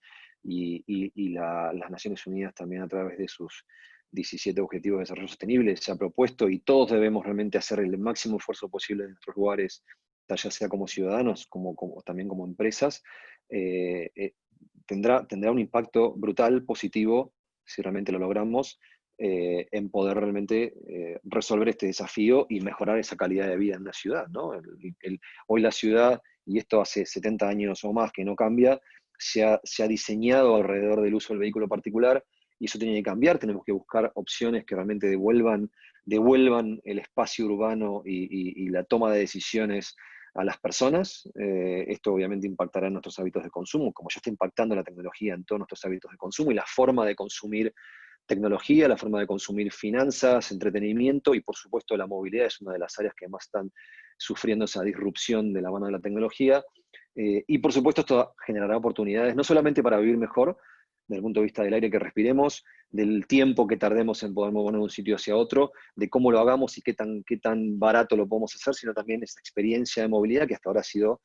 y las Naciones Unidas también a través de sus 17 Objetivos de Desarrollo Sostenible se ha propuesto, y todos debemos realmente hacer el máximo esfuerzo posible en nuestros lugares, ya sea como ciudadanos, también como empresas, tendrá un impacto brutal, positivo, si realmente lo logramos, en poder realmente resolver este desafío y mejorar esa calidad de vida en la ciudad, ¿no? Hoy la ciudad, y esto hace 70 años o más que no cambia, se ha diseñado alrededor del uso del vehículo particular, y eso tiene que cambiar. Tenemos que buscar opciones que realmente devuelvan el espacio urbano y la toma de decisiones a las personas. Esto obviamente impactará en nuestros hábitos de consumo, como ya está impactando la tecnología en todos nuestros hábitos de consumo y la forma de consumir tecnología, la forma de consumir finanzas, entretenimiento, y por supuesto la movilidad es una de las áreas que más están sufriendo esa disrupción de la mano de la tecnología. Y por supuesto esto generará oportunidades no solamente para vivir mejor, desde el punto de vista del aire que respiremos, del tiempo que tardemos en poder movernos de un sitio hacia otro, de cómo lo hagamos y qué tan barato lo podemos hacer, sino también esa experiencia de movilidad que hasta ahora ha sido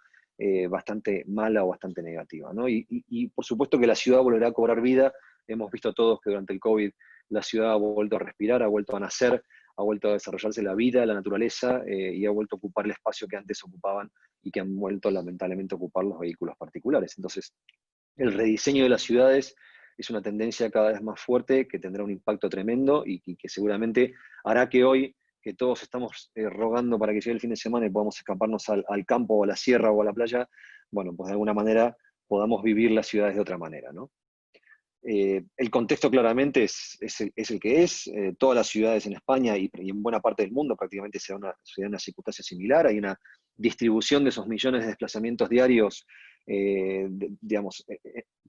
bastante mala o bastante negativa, ¿no? Y por supuesto que la ciudad volverá a cobrar vida. Hemos visto todos que durante el COVID la ciudad ha vuelto a respirar, ha vuelto a nacer, ha vuelto a desarrollarse la vida, la naturaleza, y ha vuelto a ocupar el espacio que antes ocupaban y que han vuelto lamentablemente a ocupar los vehículos particulares. Entonces, el rediseño de las ciudades es una tendencia cada vez más fuerte que tendrá un impacto tremendo y que seguramente hará que hoy, que todos estamos rogando para que llegue el fin de semana y podamos escaparnos al campo o a la sierra o a la playa, bueno, pues de alguna manera podamos vivir las ciudades de otra manera, ¿no? El contexto claramente es el que es. Todas las ciudades en España y en buena parte del mundo prácticamente se da una circunstancia similar. Hay una distribución de esos millones de desplazamientos diarios,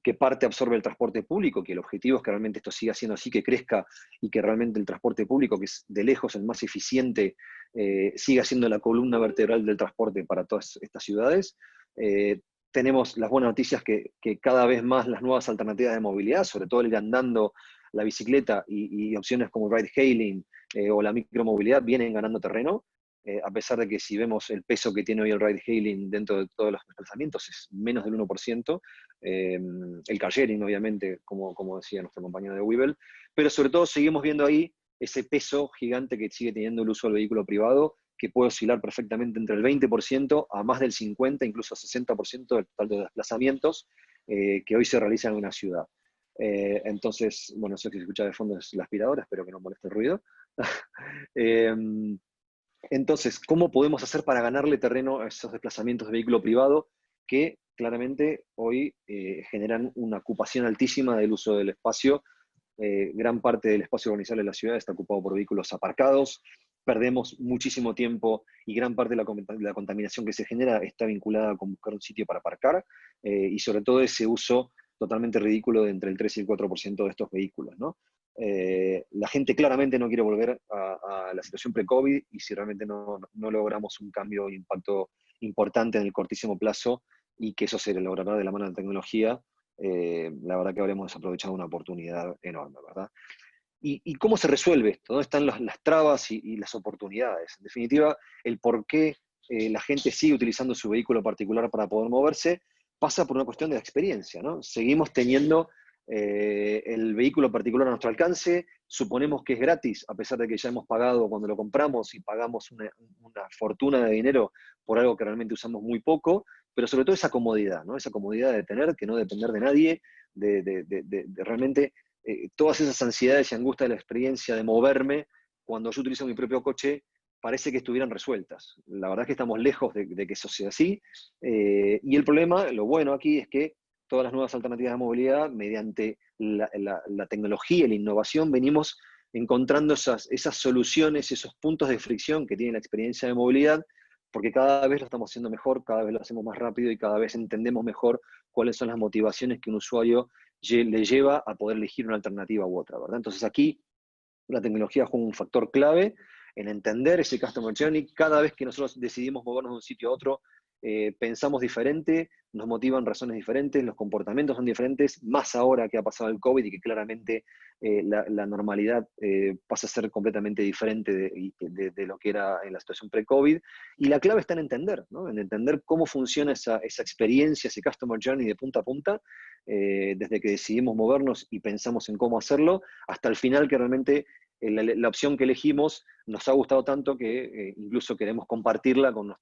que parte absorbe el transporte público, que el objetivo es que realmente esto siga siendo así, que crezca y que realmente el transporte público, que es de lejos el más eficiente, siga siendo la columna vertebral del transporte para todas estas ciudades. Tenemos las buenas noticias que cada vez más las nuevas alternativas de movilidad, sobre todo el ir andando, la bicicleta y opciones como ride hailing o la micromovilidad vienen ganando terreno, a pesar de que si vemos el peso que tiene hoy el ride hailing dentro de todos los desplazamientos es menos del 1%, el car sharing obviamente, como decía nuestro compañero de Webull, pero sobre todo seguimos viendo ahí ese peso gigante que sigue teniendo el uso del vehículo privado, que puede oscilar perfectamente entre el 20% a más del 50%, incluso 60% del total de desplazamientos que hoy se realizan en una ciudad. Entonces, bueno, eso que se escucha de fondo es la aspiradora, espero que no moleste el ruido. Entonces, ¿cómo podemos hacer para ganarle terreno a esos desplazamientos de vehículo privado que claramente hoy generan una ocupación altísima del uso del espacio? Gran parte del espacio urbanizable de la ciudad está ocupado por vehículos aparcados, perdemos muchísimo tiempo y gran parte de la contaminación que se genera está vinculada con buscar un sitio para aparcar, y sobre todo ese uso totalmente ridículo de entre el 3 y el 4% de estos vehículos, ¿no? La gente claramente no quiere volver a la situación pre-COVID, y si realmente no logramos un cambio e impacto importante en el cortísimo plazo, y que eso se logrará de la mano de la tecnología, la verdad que habremos desaprovechado una oportunidad enorme, ¿verdad? ¿Y cómo se resuelve esto? ¿Dónde están las trabas y las oportunidades? En definitiva, el por qué la gente sigue utilizando su vehículo particular para poder moverse pasa por una cuestión de experiencia, ¿no? Seguimos teniendo el vehículo particular a nuestro alcance, suponemos que es gratis, a pesar de que ya hemos pagado cuando lo compramos y pagamos una fortuna de dinero por algo que realmente usamos muy poco, pero sobre todo esa comodidad, ¿no? Esa comodidad de tener, que no depender de nadie, de realmente todas esas ansiedades y angustias de la experiencia de moverme cuando yo utilizo mi propio coche, parece que estuvieran resueltas. La verdad es que estamos lejos de que eso sea así, y el problema, lo bueno aquí, es que todas las nuevas alternativas de movilidad, mediante la tecnología y la innovación, venimos encontrando esas soluciones, esos puntos de fricción que tiene la experiencia de movilidad, porque cada vez lo estamos haciendo mejor, cada vez lo hacemos más rápido y cada vez entendemos mejor cuáles son las motivaciones que un usuario le lleva a poder elegir una alternativa u otra, ¿verdad? Entonces aquí la tecnología juega un factor clave. en entender ese Customer Journey. Cada vez que nosotros decidimos movernos de un sitio a otro, pensamos diferente, nos motivan razones diferentes, los comportamientos son diferentes, más ahora que ha pasado el COVID y que claramente la normalidad pasa a ser completamente diferente de lo que era en la situación pre-COVID. Y la clave está en entender, ¿no? En entender cómo funciona esa experiencia, ese Customer Journey de punta a punta, desde que decidimos movernos y pensamos en cómo hacerlo, hasta el final que realmente la opción que elegimos nos ha gustado tanto que incluso queremos compartirla con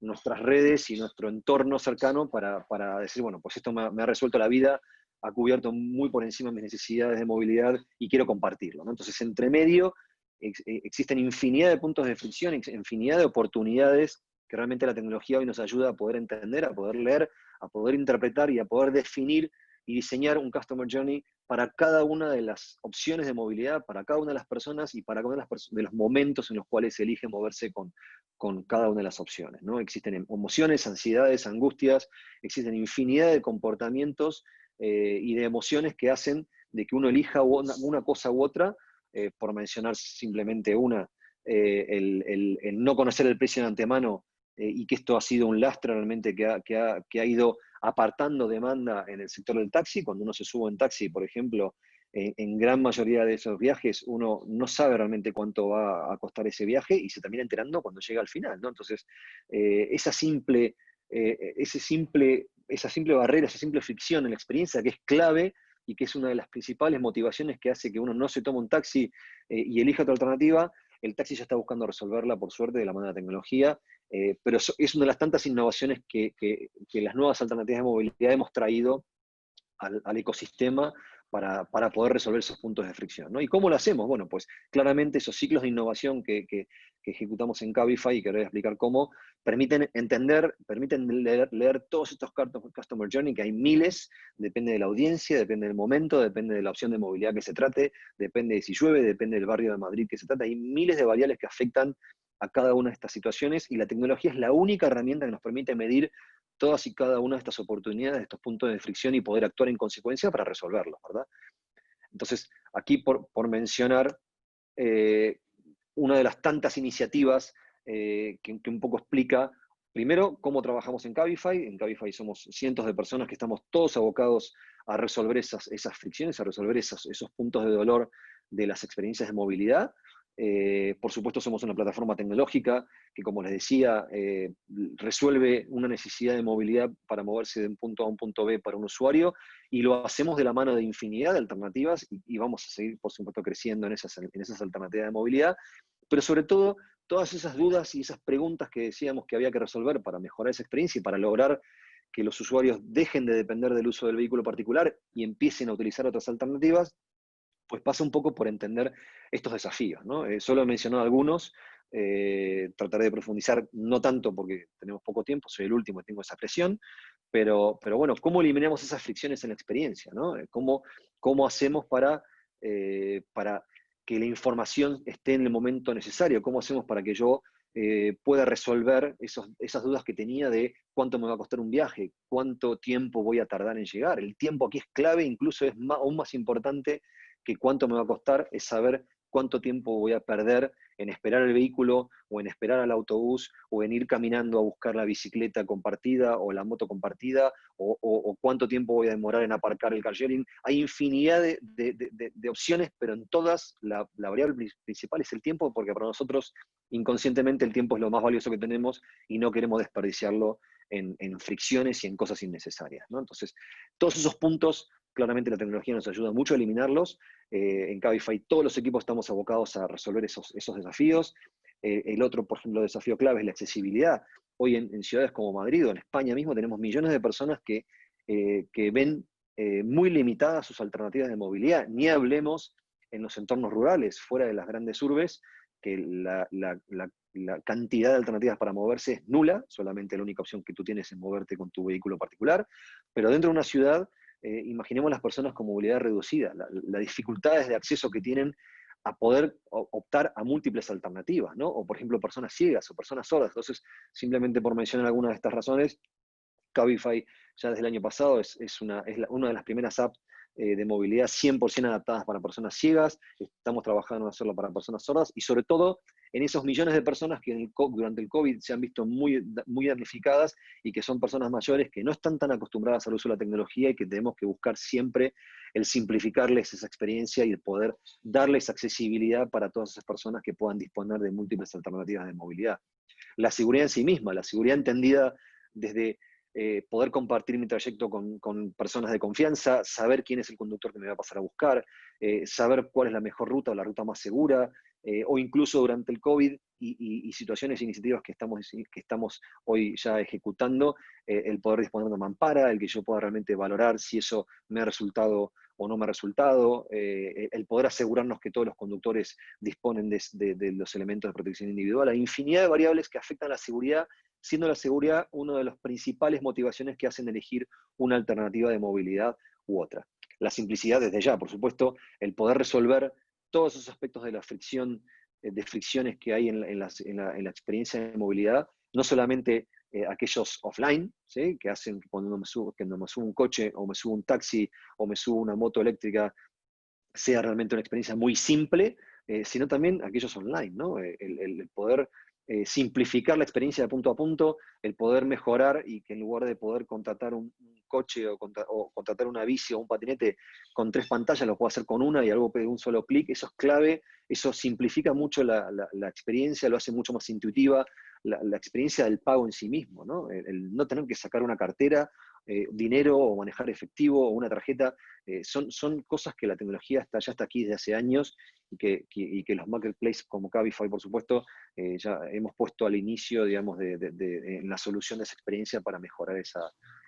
nuestras redes y nuestro entorno cercano para decir, bueno, pues esto me ha resuelto la vida, ha cubierto muy por encima mis necesidades de movilidad y quiero compartirlo, ¿no? Entonces, entre medio existen infinidad de puntos de fricción, infinidad de oportunidades que realmente la tecnología hoy nos ayuda a poder entender, a poder leer, a poder interpretar y a poder definir y diseñar un Customer Journey para cada una de las opciones de movilidad, para cada una de las personas y para cada uno de los momentos en los cuales se elige moverse con cada una de las opciones, ¿no? Existen emociones, ansiedades, angustias, existen infinidad de comportamientos y de emociones que hacen de que uno elija una cosa u otra, por mencionar simplemente una, el no conocer el precio de antemano, y que esto ha sido un lastre realmente que ha ido apartando demanda en el sector del taxi. Cuando uno se sube en taxi, por ejemplo, en gran mayoría de esos viajes uno no sabe realmente cuánto va a costar ese viaje y se termina enterando cuando llega al final, ¿no? Entonces, esa simple barrera, esa simple fricción en la experiencia, que es clave y que es una de las principales motivaciones que hace que uno no se tome un taxi y elija otra alternativa, el taxi ya está buscando resolverla, por suerte, de la mano de la tecnología, pero es una de las tantas innovaciones que las nuevas alternativas de movilidad hemos traído al ecosistema para poder resolver esos puntos de fricción, ¿no? ¿Y cómo lo hacemos? Bueno, pues claramente esos ciclos de innovación que ejecutamos en Cabify, y que ahora voy a explicar cómo, permiten entender, permiten leer todos estos Customer Journey, que hay miles, depende de la audiencia, depende del momento, depende de la opción de movilidad que se trate, depende de si llueve, depende del barrio de Madrid que se trate, hay miles de variables que afectan a cada una de estas situaciones, y la tecnología es la única herramienta que nos permite medir todas y cada una de estas oportunidades, de estos puntos de fricción, y poder actuar en consecuencia para resolverlos, ¿verdad? Entonces, aquí por mencionar una de las tantas iniciativas que un poco explica, primero, cómo trabajamos en Cabify. En Cabify somos cientos de personas que estamos todos abocados a resolver esas fricciones, a resolver esos puntos de dolor de las experiencias de movilidad. Por supuesto, somos una plataforma tecnológica que, como les decía, resuelve una necesidad de movilidad para moverse de un punto A a un punto B para un usuario, y lo hacemos de la mano de infinidad de alternativas, y vamos a seguir, por supuesto, creciendo en esas alternativas de movilidad, pero sobre todo, todas esas dudas y esas preguntas que decíamos que había que resolver para mejorar esa experiencia y para lograr que los usuarios dejen de depender del uso del vehículo particular y empiecen a utilizar otras alternativas, pues pasa un poco por entender estos desafíos, ¿no? Solo he mencionado algunos, trataré de profundizar, no tanto porque tenemos poco tiempo, soy el último y tengo esa presión, pero bueno, ¿cómo eliminamos esas fricciones en la experiencia, ¿no? ¿Cómo hacemos para que la información esté en el momento necesario? ¿Cómo hacemos para que yo pueda resolver esas dudas que tenía de cuánto me va a costar un viaje, cuánto tiempo voy a tardar en llegar? El tiempo aquí es clave, incluso es aún más importante que cuánto me va a costar, es saber cuánto tiempo voy a perder en esperar el vehículo, o en esperar al autobús, o en ir caminando a buscar la bicicleta compartida o la moto compartida, o cuánto tiempo voy a demorar en aparcar el car sharing. Hay infinidad de opciones, pero en todas la variable principal es el tiempo, porque para nosotros inconscientemente el tiempo es lo más valioso que tenemos y no queremos desperdiciarlo en fricciones y en cosas innecesarias, ¿no? Entonces, todos esos puntos, claramente la tecnología nos ayuda mucho a eliminarlos. En Cabify todos los equipos estamos abocados a resolver esos desafíos. El otro, por ejemplo, desafío clave es la accesibilidad. Hoy en ciudades como Madrid o en España mismo tenemos millones de personas que ven muy limitadas sus alternativas de movilidad. Ni hablemos en los entornos rurales, fuera de las grandes urbes, que la cantidad de alternativas para moverse es nula, solamente la única opción que tú tienes es moverte con tu vehículo particular. Pero dentro de una ciudad, imaginemos las personas con movilidad reducida, las dificultades de acceso que tienen a poder optar a múltiples alternativas, ¿no? O, por ejemplo, personas ciegas o personas sordas. Entonces, simplemente por mencionar algunas de estas razones, Cabify ya desde el año pasado es una de las primeras apps de movilidad 100% adaptadas para personas ciegas. Estamos trabajando en hacerlo para personas sordas, y sobre todo en esos millones de personas que durante el COVID se han visto muy, muy damnificadas y que son personas mayores que no están tan acostumbradas al uso de la tecnología y que tenemos que buscar siempre el simplificarles esa experiencia y el poder darles accesibilidad para todas esas personas que puedan disponer de múltiples alternativas de movilidad. La seguridad en sí misma, la seguridad entendida desde poder compartir mi trayecto con personas de confianza, saber quién es el conductor que me va a pasar a buscar, saber cuál es la mejor ruta o la ruta más segura, o incluso durante el COVID y situaciones e iniciativas que estamos hoy ya ejecutando, el poder disponer de una mampara, el que yo pueda realmente valorar si eso me ha resultado o no me ha resultado, el poder asegurarnos que todos los conductores disponen de los elementos de protección individual. Hay infinidad de variables que afectan a la seguridad, siendo la seguridad una de las principales motivaciones que hacen elegir una alternativa de movilidad u otra. La simplicidad desde ya, por supuesto, el poder resolver todos esos aspectos de la fricción, de fricciones que hay en la experiencia de movilidad, no solamente aquellos offline, ¿sí? Que hacen que cuando me subo un coche o me subo un taxi o me subo una moto eléctrica sea realmente una experiencia muy simple, sino también aquellos online, ¿no? El poder simplificar la experiencia de punto a punto, el poder mejorar y que en lugar de poder contratar un coche o contratar una bici o un patinete con 3 pantallas, lo puedo hacer con una y algo de un solo clic. Eso es clave, eso simplifica mucho la experiencia, lo hace mucho más intuitiva, la experiencia del pago en sí mismo, ¿no? El no tener que sacar una cartera, dinero o manejar efectivo o una tarjeta, son cosas que la tecnología ya está aquí desde hace años y que los marketplaces como Cabify, por supuesto, ya hemos puesto al inicio, digamos, en la solución de esa experiencia para mejorar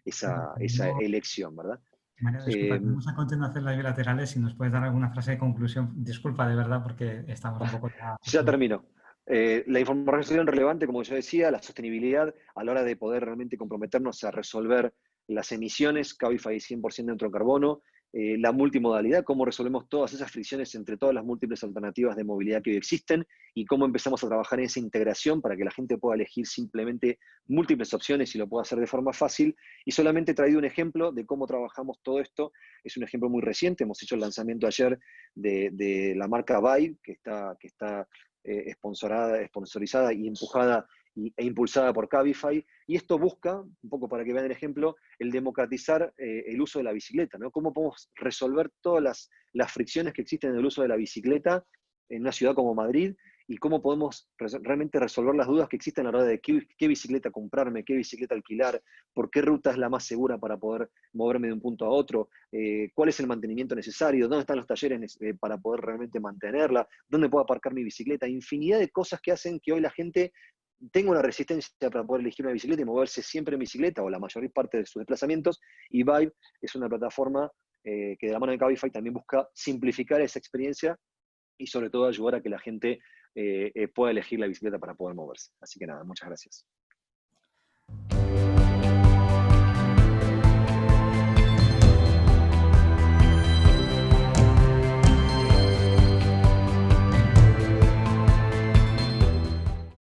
esa elección, ¿verdad? María, disculpa, tenemos a continuación las bilaterales. Si nos puedes dar alguna frase de conclusión. Disculpa, de verdad, porque estamos un poco... Ya termino. La información relevante, como yo decía, la sostenibilidad a la hora de poder realmente comprometernos a resolver las emisiones, Cabify 100% neutro en carbono, la multimodalidad, cómo resolvemos todas esas fricciones entre todas las múltiples alternativas de movilidad que hoy existen y cómo empezamos a trabajar en esa integración para que la gente pueda elegir simplemente múltiples opciones y lo pueda hacer de forma fácil. Y solamente he traído un ejemplo de cómo trabajamos todo esto. Es un ejemplo muy reciente. Hemos hecho el lanzamiento ayer de la marca Vibe, que está sponsorizada y empujada e impulsada por Cabify, y esto busca, un poco para que vean el ejemplo, el democratizar el uso de la bicicleta, ¿no? Cómo podemos resolver todas las fricciones que existen en el uso de la bicicleta en una ciudad como Madrid, y cómo podemos realmente resolver las dudas que existen a la hora de qué bicicleta comprarme, qué bicicleta alquilar, por qué ruta es la más segura para poder moverme de un punto a otro, cuál es el mantenimiento necesario, dónde están los talleres para poder realmente mantenerla, dónde puedo aparcar mi bicicleta, infinidad de cosas que hacen que hoy la gente tenga una resistencia para poder elegir una bicicleta y moverse siempre en bicicleta o la mayor parte de sus desplazamientos, y Vibe es una plataforma que de la mano de Cabify también busca simplificar esa experiencia y sobre todo ayudar a que la gente pueda elegir la bicicleta para poder moverse. Así que nada, muchas gracias.